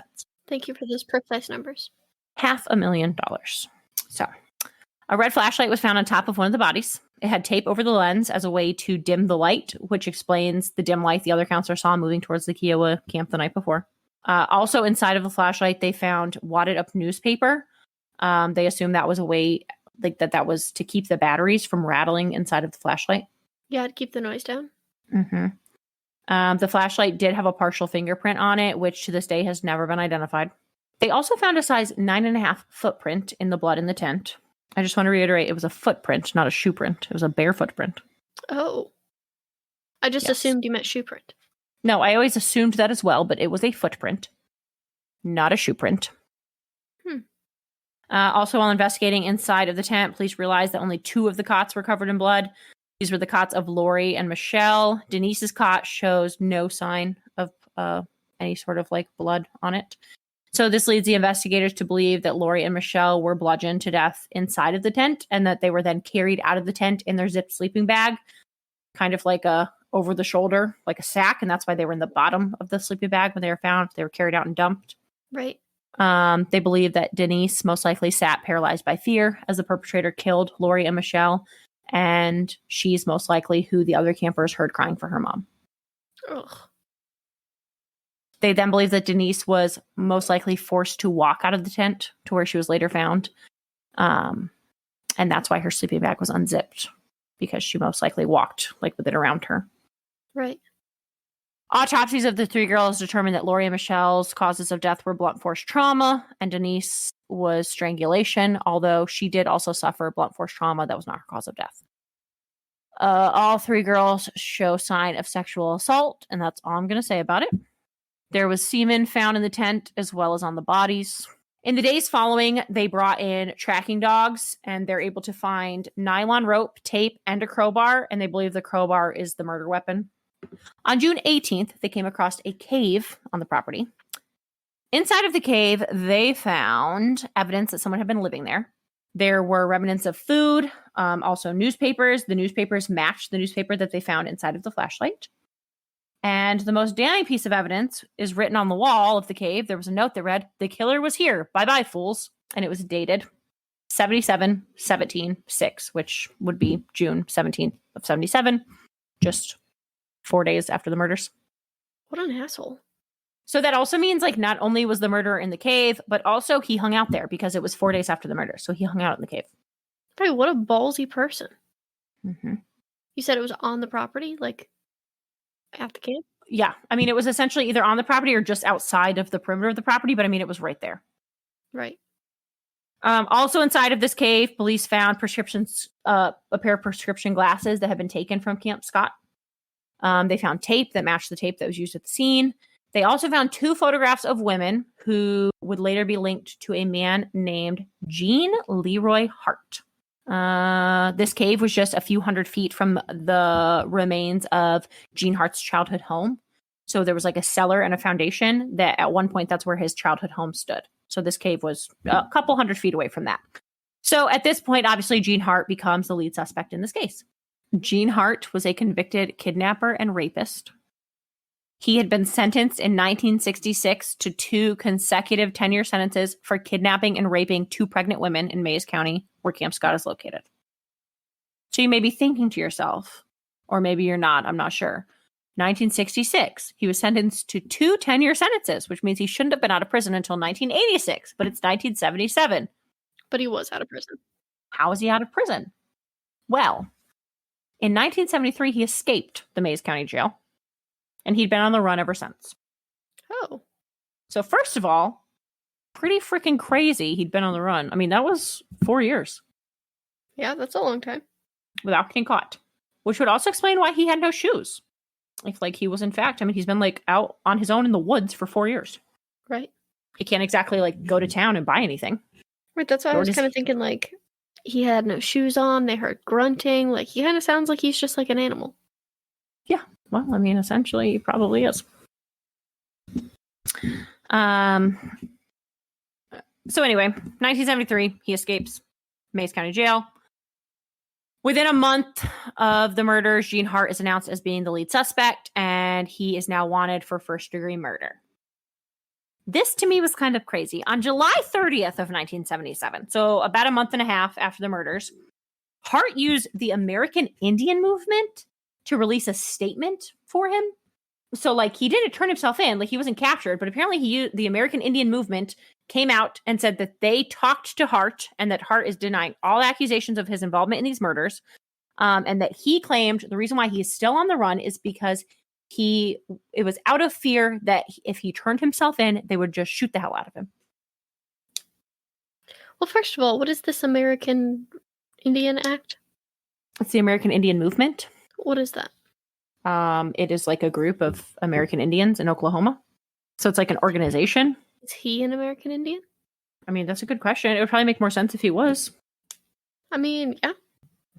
Speaker 2: Thank you for those precise numbers.
Speaker 1: $500,000. So a red flashlight was found on top of one of the bodies. It had tape over the lens as a way to dim the light, which explains the dim light the other counselor saw moving towards the Kiowa camp the night before. Also inside of the flashlight, they found wadded up newspaper. They assumed that was a way, like that was to keep the batteries from rattling inside of the flashlight.
Speaker 2: Yeah, to keep the noise down.
Speaker 1: Mm-hmm. The flashlight did have a partial fingerprint on it, which to this day has never been identified. They also found a size 9.5 footprint in the blood in the tent. I just want to reiterate, it was a footprint, not a shoe print. It was a bare footprint.
Speaker 2: Oh. I just assumed you meant shoe print.
Speaker 1: No, I always assumed that as well, but it was a footprint, not a shoe print. Also, while investigating inside of the tent, police realized that only 2 of the cots were covered in blood. These were the cots of Lori and Michelle. Denise's cot shows no sign of any sort of like blood on it. So this leads the investigators to believe that Lori and Michelle were bludgeoned to death inside of the tent and that they were then carried out of the tent in their zipped sleeping bag, kind of like a over the shoulder, like a sack. And that's why they were in the bottom of the sleeping bag when they were found. They were carried out and dumped.
Speaker 2: Right.
Speaker 1: They believe that Denise most likely sat paralyzed by fear as the perpetrator killed Lori and Michelle. And she's most likely who the other campers heard crying for her mom.
Speaker 2: Ugh.
Speaker 1: They then believe that Denise was most likely forced to walk out of the tent to where she was later found. And that's why her sleeping bag was unzipped, because she most likely walked like with it around her.
Speaker 2: Right.
Speaker 1: Autopsies of the 3 girls determined that Lori and Michelle's causes of death were blunt force trauma, and Denise was strangulation, although she did also suffer blunt force trauma. That was not her cause of death. All 3 girls show sign of sexual assault, and that's all I'm going to say about it. There was semen found in the tent as well as on the bodies. In the days following, they brought in tracking dogs, and they're able to find nylon rope, tape, and a crowbar, and they believe the crowbar is the murder weapon. On June 18th, they came across a cave on the property. Inside of the cave, they found evidence that someone had been living there. There were remnants of food, also newspapers. The newspapers matched the newspaper that they found inside of the flashlight. And the most damning piece of evidence is written on the wall of the cave. There was a note that read, "The killer was here. Bye-bye, fools." And it was dated 77-17-6, which would be June 17th of 77, just 4 days after the murders.
Speaker 2: What an asshole.
Speaker 1: So that also means, like, not only was the murderer in the cave, but also he hung out there because it was 4 days after the murder. So he hung out in the cave.
Speaker 2: Hey, what a ballsy person.
Speaker 1: Mm-hmm.
Speaker 2: You said it was on the property, like at the cave?
Speaker 1: Yeah. I mean, it was essentially either on the property or just outside of the perimeter of the property, but I mean, it was right there.
Speaker 2: Right.
Speaker 1: Also inside of this cave, police found prescriptions, a pair of prescription glasses that had been taken from Camp Scott. They found tape that matched the tape that was used at the scene. They also found 2 photographs of women who would later be linked to a man named Gene Leroy Hart. This cave was just a few hundred feet from the remains of Gene Hart's childhood home. So there was like a cellar and a foundation that at one point that's where his childhood home stood. So this cave was a couple hundred feet away from that. So at this point, obviously, Gene Hart becomes the lead suspect in this case. Gene Hart was a convicted kidnapper and rapist. He had been sentenced in 1966 to 2 consecutive 10-year sentences for kidnapping and raping 2 pregnant women in Mays County, where Camp Scott is located. So you may be thinking to yourself, or maybe you're not, I'm not sure. 1966, he was sentenced to 2 10-year sentences, which means he shouldn't have been out of prison until 1986, but it's 1977.
Speaker 2: But he was out of prison.
Speaker 1: How is he out of prison? Well, in 1973, he escaped the Mays County Jail, and he'd been on the run ever since.
Speaker 2: Oh.
Speaker 1: So first of all, pretty freaking crazy he'd been on the run. I mean, that was 4 years.
Speaker 2: Yeah, that's a long time.
Speaker 1: Without getting caught. Which would also explain why he had no shoes. If, like, he was in fact, I mean, he's been, like, out on his own in the woods for 4 years.
Speaker 2: Right.
Speaker 1: He can't exactly, like, go to town and buy anything.
Speaker 2: Right, that's why I was kind of thinking, like, he had no shoes on, they heard grunting, like, he kind of sounds like he's just like an animal.
Speaker 1: Yeah, well, I mean, essentially, he probably is. So anyway, 1973, he escapes Mays County Jail. Within a month of the murders, Gene Hart is announced as being the lead suspect, and he is now wanted for first-degree murder. This, to me, was kind of crazy. On July 30th of 1977, so about a month and a half after the murders, Hart used the American Indian movement to release a statement for him. So, like, he didn't turn himself in, like, he wasn't captured, but apparently the American Indian movement came out and said that they talked to Hart and that Hart is denying all accusations of his involvement in these murders, and that he claimed the reason why he is still on the run is because it was out of fear that if he turned himself in, they would just shoot the hell out of him.
Speaker 2: Well, first of all, what is this American Indian Act?
Speaker 1: It's the American Indian Movement.
Speaker 2: What is that?
Speaker 1: It is like a group of American Indians in Oklahoma. So it's like an organization.
Speaker 2: Is he an American Indian?
Speaker 1: I mean, that's a good question. It would probably make more sense if he was.
Speaker 2: I mean, yeah.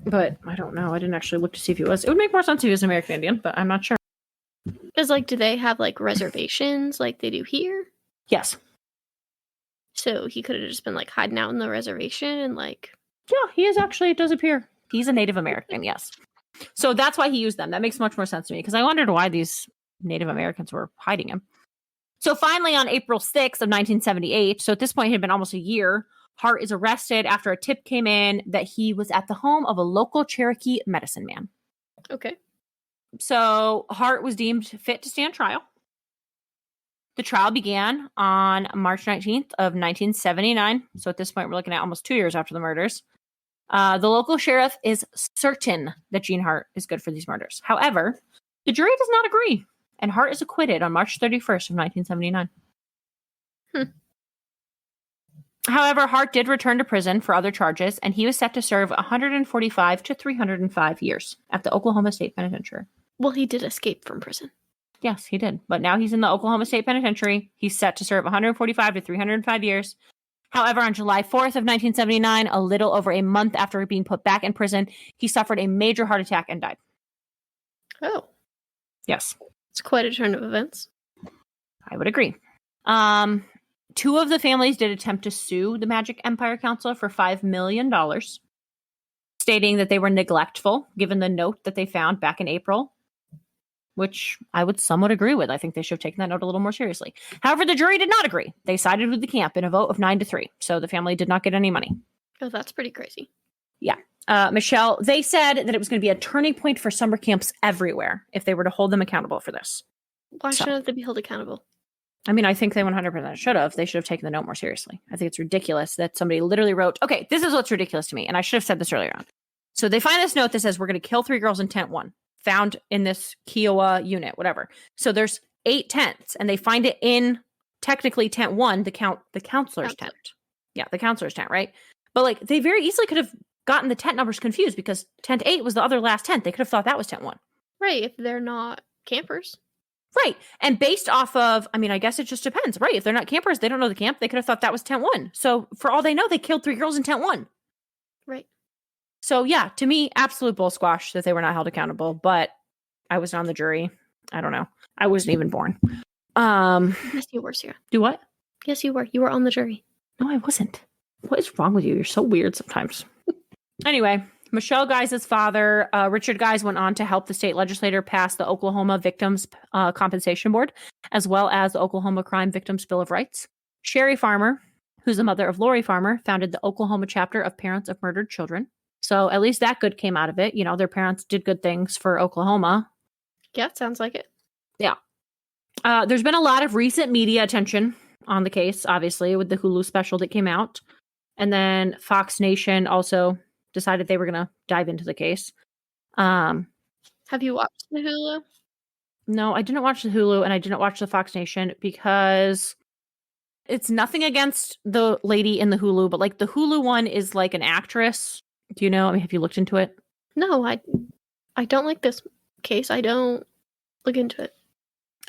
Speaker 1: But I don't know. I didn't actually look to see if he was. It would make more sense if he was an American Indian, but I'm not sure.
Speaker 2: Because, like, do they have, like, reservations like they do here?
Speaker 1: Yes.
Speaker 2: So he could have just been, like, hiding out in the reservation and, like...
Speaker 1: Yeah, he is actually, it does appear. He's a Native American, yes. So that's why he used them. That makes much more sense to me, because I wondered why these Native Americans were hiding him. So finally, on April 6th of 1978, so at this point it had been almost a year, Hart is arrested after a tip came in that he was at the home of a local Cherokee medicine man.
Speaker 2: Okay.
Speaker 1: So Hart was deemed fit to stand trial. The trial began on March 19th of 1979. So at this point, we're looking at almost 2 years after the murders. The local sheriff is certain that Gene Hart is good for these murders. However, the jury does not agree, and Hart is acquitted on March 31st of 1979. However, Hart did return to prison for other charges, and he was set to serve 145 to 305 years at the Oklahoma State Penitentiary.
Speaker 2: Well, he did escape from prison.
Speaker 1: Yes, he did. But now he's in the Oklahoma State Penitentiary. He's set to serve 145 to 305 years. However, on July 4th of 1979, a little over a month after being put back in prison, he suffered a major heart attack and died.
Speaker 2: Oh.
Speaker 1: Yes.
Speaker 2: It's quite a turn of events.
Speaker 1: I would agree. Two of the families did attempt to sue the Magic Empire Council for $5 million, stating that they were neglectful, given the note that they found back in April, which I would somewhat agree with. I think they should have taken that note a little more seriously. However, the jury did not agree. They sided with the camp in a vote of 9-3, so the family did not get any money.
Speaker 2: Oh, that's pretty crazy.
Speaker 1: Yeah. Michelle, they said that it was going to be a turning point for summer camps everywhere if they were to hold them accountable for this.
Speaker 2: Why shouldn't they be held accountable?
Speaker 1: I mean, I think they 100% should have. They should have taken the note more seriously. I think it's ridiculous that somebody literally wrote, okay, this is what's ridiculous to me. And I should have said this earlier on. So they find this note that says, we're going to kill 3 girls in tent 1, found in this Kiowa unit, whatever. So there's 8 tents, and they find it in technically tent 1, the counselor's tent. Yeah, the counselor's tent, right? But like, they very easily could have gotten the tent numbers confused because tent 8 was the other last tent. They could have thought that was tent 1.
Speaker 2: Right, if they're not campers.
Speaker 1: Right. And based off of, I mean, I guess it just depends, right? If they're not campers, they don't know the camp. They could have thought that was tent 1. So for all they know, they killed 3 girls in tent 1.
Speaker 2: Right.
Speaker 1: So yeah, to me, absolute bull squash that they were not held accountable, but I was on the jury. I don't know. I wasn't even born.
Speaker 2: Yes, you were, Sarah.
Speaker 1: Do what?
Speaker 2: Yes, you were. You were on the jury.
Speaker 1: No, I wasn't. What is wrong with you? You're so weird sometimes. Anyway, Michelle Guys' father, Richard Guys, went on to help the state legislature pass the Oklahoma Victims Compensation Board, as well as the Oklahoma Crime Victims Bill of Rights. Sherry Farmer, who's the mother of Lori Farmer, founded the Oklahoma chapter of Parents of Murdered Children. So at least that good came out of it. You know, their parents did good things for Oklahoma.
Speaker 2: Yeah, it sounds like it.
Speaker 1: Yeah. There's been a lot of recent media attention on the case, obviously, with the Hulu special that came out. And then Fox Nation also decided they were going to dive into the case.
Speaker 2: Have you watched the Hulu?
Speaker 1: No, I didn't watch the Hulu and I didn't watch the Fox Nation because it's nothing against the lady in the Hulu, but like the Hulu one is like an actress. Do you know? I mean, have you looked into it?
Speaker 2: No, I don't like this case. I don't look into it.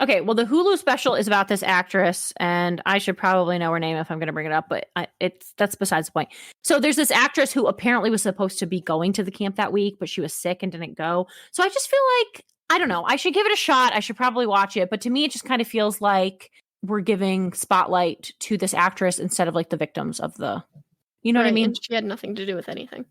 Speaker 1: Okay, well, the Hulu special is about this actress, and I should probably know her name if I'm going to bring it up, but that's besides the point. So there's this actress who apparently was supposed to be going to the camp that week, but she was sick and didn't go. So I just feel like, I don't know, I should give it a shot. I should probably watch it, but to me, it just kind of feels like we're giving spotlight to this actress instead of like the victims of the, you know what I mean?
Speaker 2: And she had nothing to do with anything.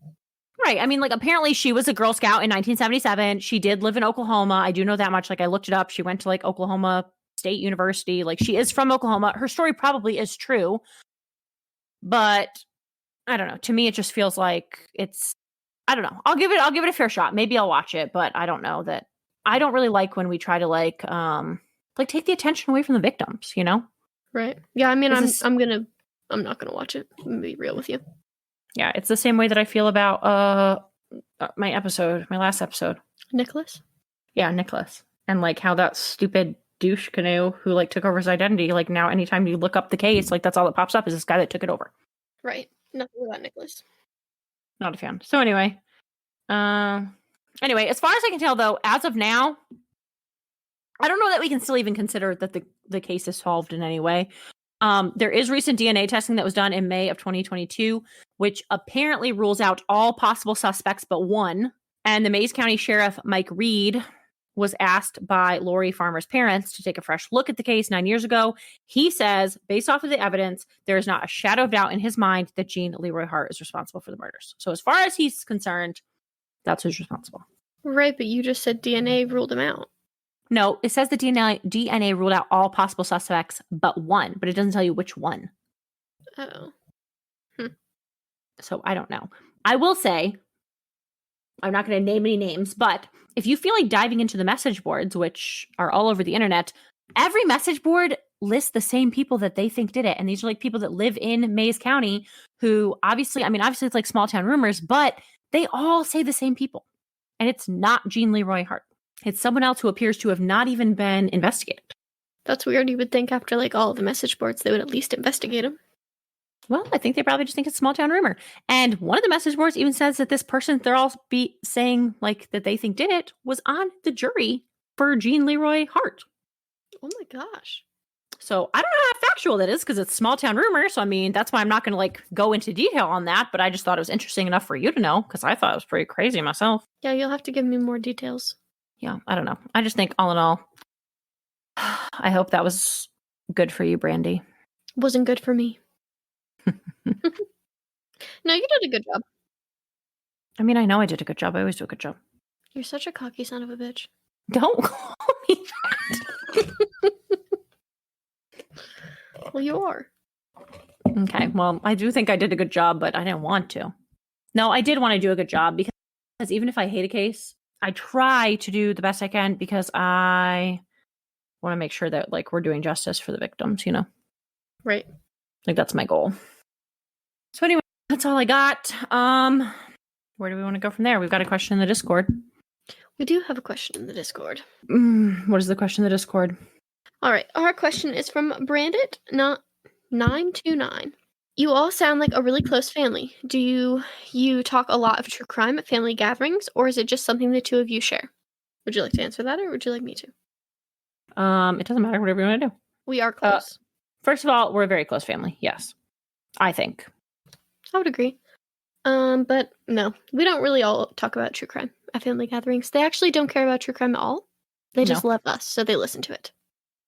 Speaker 1: Right. I mean, like, apparently she was a Girl Scout in 1977. She did live in Oklahoma. I do know that much. Like, I looked it up. She went to, like, Oklahoma State University. Like, she is from Oklahoma. Her story probably is true. But, I don't know. To me, it just feels like it's, I don't know. I'll give it a fair shot. Maybe I'll watch it. But I don't know that. I don't really like when we try to, like take the attention away from the victims, you know?
Speaker 2: Right. Yeah, I mean, I'm not gonna watch it. I'm gonna be real with you.
Speaker 1: Yeah, it's the same way that I feel about my last episode.
Speaker 2: Nicholas?
Speaker 1: Yeah, Nicholas. And like how that stupid douche canoe who like took over his identity, like now anytime you look up the case, like that's all that pops up is this guy that took it over.
Speaker 2: Right. Nothing about Nicholas.
Speaker 1: Not a fan. So anyway. As far as I can tell though, as of now, I don't know that we can still even consider that the case is solved in any way. There is recent DNA testing that was done in May of 2022, which apparently rules out all possible suspects but one. And the Mays County Sheriff Mike Reed was asked by Lori Farmer's parents to take a fresh look at the case 9 years ago. He says, based off of the evidence, there is not a shadow of doubt in his mind that Jean Leroy Hart is responsible for the murders. So as far as he's concerned, that's who's responsible.
Speaker 2: Right, but you just said DNA ruled him out.
Speaker 1: No, it says the DNA ruled out all possible suspects but one, but it doesn't tell you which one.
Speaker 2: Oh.
Speaker 1: So I don't know. I will say, I'm not going to name any names, but if you feel like diving into the message boards, which are all over the internet, every message board lists the same people that they think did it. And these are like people that live in Mays County who obviously it's like small town rumors, but they all say the same people. And it's not Jean Leroy Hart. It's someone else who appears to have not even been investigated.
Speaker 2: That's weird. You would think after like all of the message boards, they would at least investigate him.
Speaker 1: Well, I think they probably just think it's a small town rumor. And one of the message boards even says that this person they're all saying like that they think did it was on the jury for Jean Leroy Hart.
Speaker 2: Oh my gosh.
Speaker 1: So I don't know how factual that is because it's small town rumor. So I mean, that's why I'm not going to like go into detail on that. But I just thought it was interesting enough for you to know because I thought it was pretty crazy myself.
Speaker 2: Yeah, you'll have to give me more details.
Speaker 1: yeah, I don't know. I just think all in all, I hope that was good for you, Brandy.
Speaker 2: Wasn't good for me. No, you did a good job.
Speaker 1: I mean, I know I did a good job. I always do a good job.
Speaker 2: You're such a cocky son of a bitch.
Speaker 1: Don't call me that.
Speaker 2: Well, you are.
Speaker 1: Okay, well, I do think I did a good job, but I didn't want to. No, I did want to do a good job because even if I hate a case, I try to do the best I can because I want to make sure that like we're doing justice for the victims, you know?
Speaker 2: Right.
Speaker 1: Like that's my goal. So anyway, that's all I got. Where do we want to go from there? We've got a question in the Discord.
Speaker 2: We do have a question in the Discord.
Speaker 1: What is the question in the Discord?
Speaker 2: All right. Our question is from Brandit, not 929. You all sound like a really close family. Do you talk a lot of true crime at family gatherings, or is it just something the two of you share? Would you like to answer that, or would you like me to?
Speaker 1: It doesn't matter. Whatever you want to do.
Speaker 2: We are close.
Speaker 1: First of all, we're a very close family. Yes, I think.
Speaker 2: I would agree. But no, we don't really all talk about true crime at family gatherings. They actually don't care about true crime at all. They just love us, so they listen to it.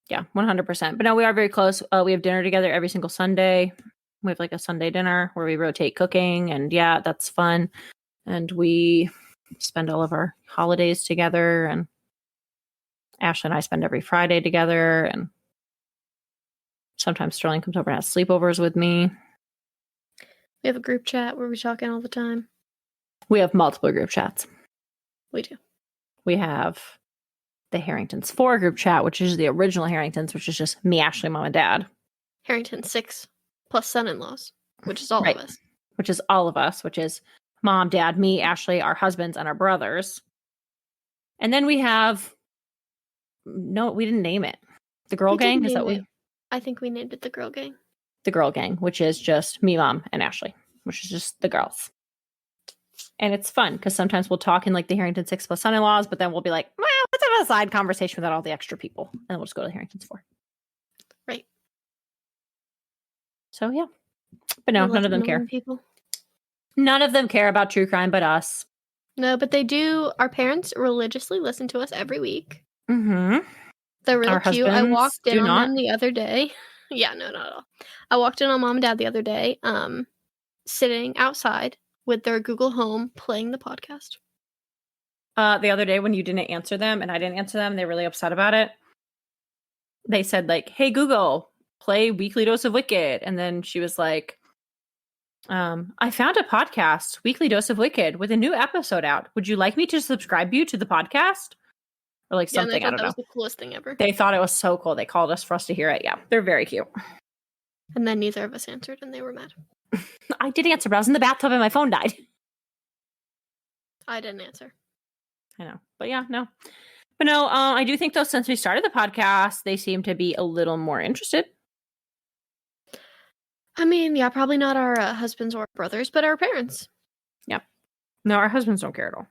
Speaker 1: Yeah, 100%. But no, we are very close. We have dinner together every single Sunday. We have like a Sunday dinner where we rotate cooking, and yeah, that's fun. And we spend all of our holidays together, and Ashley and I spend every Friday together, and sometimes Sterling comes over and has sleepovers with me.
Speaker 2: We have a group chat where we talk in all the time.
Speaker 1: We have multiple group chats.
Speaker 2: We do.
Speaker 1: We have the Harringtons 4 group chat, which is the original Harringtons, which is just me, Ashley, Mom, and Dad.
Speaker 2: Harrington 6 plus son-in-laws, which is all of us.
Speaker 1: Which is all of us, which is Mom, Dad, me, Ashley, our husbands, and our brothers. And then we have... No, we didn't name it. The Girl Gang? Is that what?
Speaker 2: I think we named it the Girl Gang.
Speaker 1: The Girl Gang, which is just me, Mom, and Ashley, which is just the girls. And it's fun because sometimes we'll talk in like the Harrington 6 plus son-in-laws, but then we'll be like, well, let's have a side conversation without all the extra people. And then we'll just go to the Harringtons 4.
Speaker 2: Right.
Speaker 1: So, yeah. But no, none of them care.
Speaker 2: People.
Speaker 1: None of them care about true crime but us.
Speaker 2: No, but they do. Our parents religiously listen to us every week.
Speaker 1: Mm-hmm.
Speaker 2: They're really cute. I walked in on them the other day. Yeah, no, not at all. I walked in on Mom and Dad the other day, sitting outside with their Google Home playing the podcast.
Speaker 1: The other day when you didn't answer them and I didn't answer them, they were really upset about it. They said like, hey, Google, play Weekly Dose of Wicked. And then she was like, I found a podcast, Weekly Dose of Wicked, with a new episode out. Would you like me to subscribe you to the podcast? Or like something, I don't know.
Speaker 2: That was the coolest thing ever.
Speaker 1: They thought it was so cool. They called us for us to hear it. Yeah, they're very cute.
Speaker 2: And then neither of us answered and they were mad.
Speaker 1: I did answer, but I was in the bathtub and my phone died.
Speaker 2: I didn't answer.
Speaker 1: I know. But yeah, no. But no, I do think though, since we started the podcast, they seem to be a little more interested.
Speaker 2: I mean, yeah, probably not our husbands or brothers, but our parents.
Speaker 1: Yeah. No, our husbands don't care at all.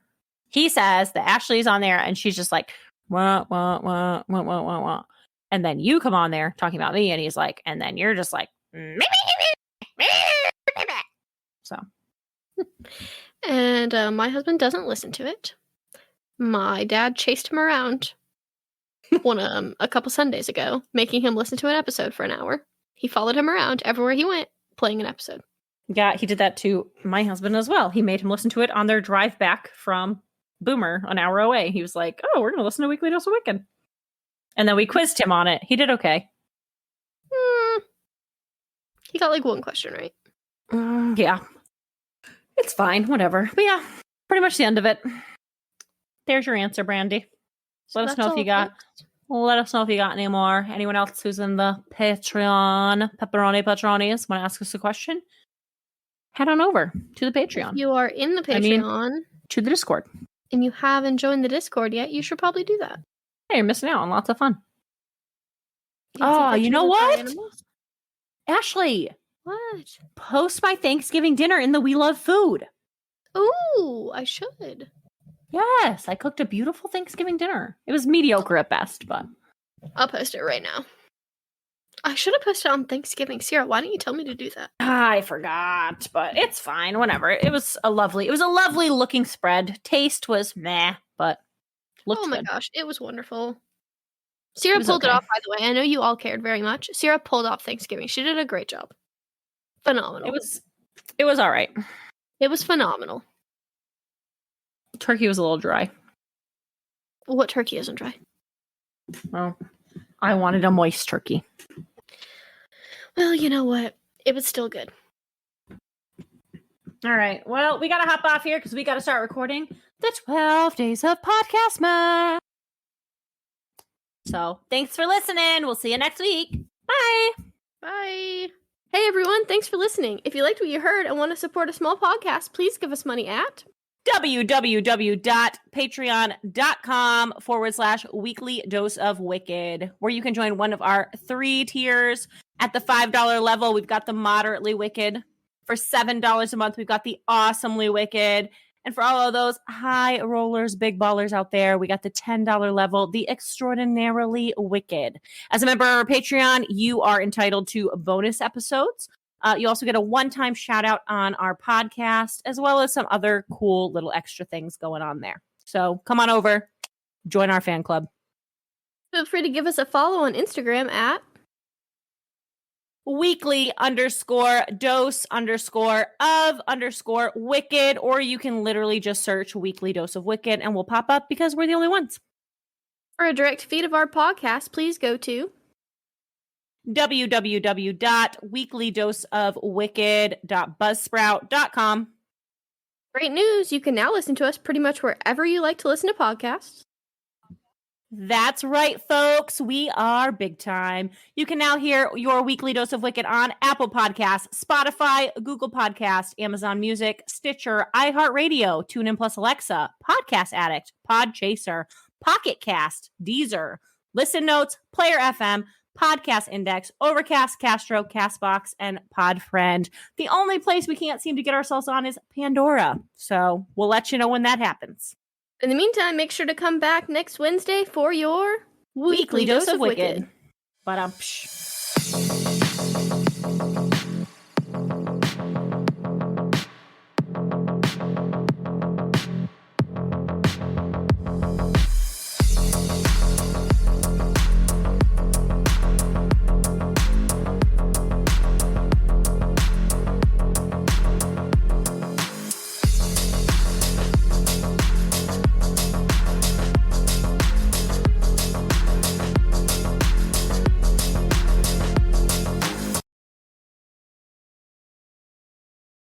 Speaker 1: He says that Ashley's on there and she's just like, wah, wah, wah, wah, wah, wah, wah. And then you come on there talking about me and he's like, and then you're just like, so.
Speaker 2: And my husband doesn't listen to it. My dad chased him around a couple Sundays ago, making him listen to an episode for an hour. He followed him around everywhere he went, playing an episode.
Speaker 1: Yeah, he did that to my husband as well. He made him listen to it on their drive back from Boomer an hour away. He was like, oh, we're going to listen to Weekly Dose of Wicked. And then we quizzed him on it. He did okay.
Speaker 2: He got like one question right.
Speaker 1: Yeah. It's fine. Whatever. But yeah, pretty much the end of it. There's your answer, Brandy. Let us know if you got... Let us know if you got any more. Anyone else who's in the Patreon, Patronis, want to ask us a question? Head on over to the Patreon.
Speaker 2: If you are in the Patreon.
Speaker 1: To the Discord.
Speaker 2: And you haven't joined the Discord yet, you should probably do that.
Speaker 1: Hey, you're missing out on lots of fun. Oh, you know what? Ashley.
Speaker 2: What?
Speaker 1: Post my Thanksgiving dinner in the We Love Food.
Speaker 2: Ooh, I should.
Speaker 1: Yes, I cooked a beautiful Thanksgiving dinner. It was mediocre at best, but...
Speaker 2: I'll post it right now. I should have posted it on Thanksgiving. Sierra, why didn't you tell me to do that?
Speaker 1: I forgot, but it's fine. Whatever. It was a lovely looking spread. Taste was meh, but... Looked
Speaker 2: Oh my
Speaker 1: good.
Speaker 2: gosh, it was wonderful.
Speaker 1: It
Speaker 2: Sierra
Speaker 1: was
Speaker 2: pulled it
Speaker 1: okay.
Speaker 2: off, by the way. I know you all cared very much. Sierra pulled off Thanksgiving. She did a great job. Phenomenal.
Speaker 1: It was all right.
Speaker 2: It was phenomenal.
Speaker 1: Turkey was a little dry.
Speaker 2: What turkey isn't dry?
Speaker 1: Well, I wanted a moist turkey.
Speaker 2: Well, you know what? It was still good.
Speaker 1: All right. Well, we got to hop off here because we got to start recording the 12 Days of Podcast Math. So thanks for listening. We'll see you next week. Bye.
Speaker 2: Bye. Hey, everyone. Thanks for listening. If you liked what you heard and want to support a small podcast, please give us money at
Speaker 1: www.patreon.com/weekly dose of wicked, where you can join one of our 3 tiers. At the $5 level, we've got the moderately wicked. For $7 a month, we've got the awesomely wicked. And for all of those high rollers, big ballers out there, we got the $10 level, the extraordinarily wicked. As a member of our Patreon, you are entitled to bonus episodes. You also get a one-time shout out on our podcast, as well as some other cool little extra things going on there. So come on over, join our fan club.
Speaker 2: Feel free to give us a follow on Instagram at
Speaker 1: weekly_dose_of_wicked, or you can literally just search weekly dose of wicked and we'll pop up because we're the only ones.
Speaker 2: For a direct feed of our podcast, please go to
Speaker 1: www.weeklydoseofwicked.buzzsprout.com.
Speaker 2: Great news! You can now listen to us pretty much wherever you like to listen to podcasts.
Speaker 1: That's right, folks. We are big time. You can now hear your weekly dose of Wicked on Apple Podcasts, Spotify, Google Podcasts, Amazon Music, Stitcher, iHeartRadio, TuneIn Plus Alexa, Podcast Addict, Podchaser, Pocket Cast, Deezer, Listen Notes, Player FM, Podcast Index, Overcast, Castro, Castbox, and Podfriend. The only place we can't seem to get ourselves on is Pandora. So we'll let you know when that happens.
Speaker 2: In the meantime, make sure to come back next Wednesday for your
Speaker 1: Weekly dose of Wicked. But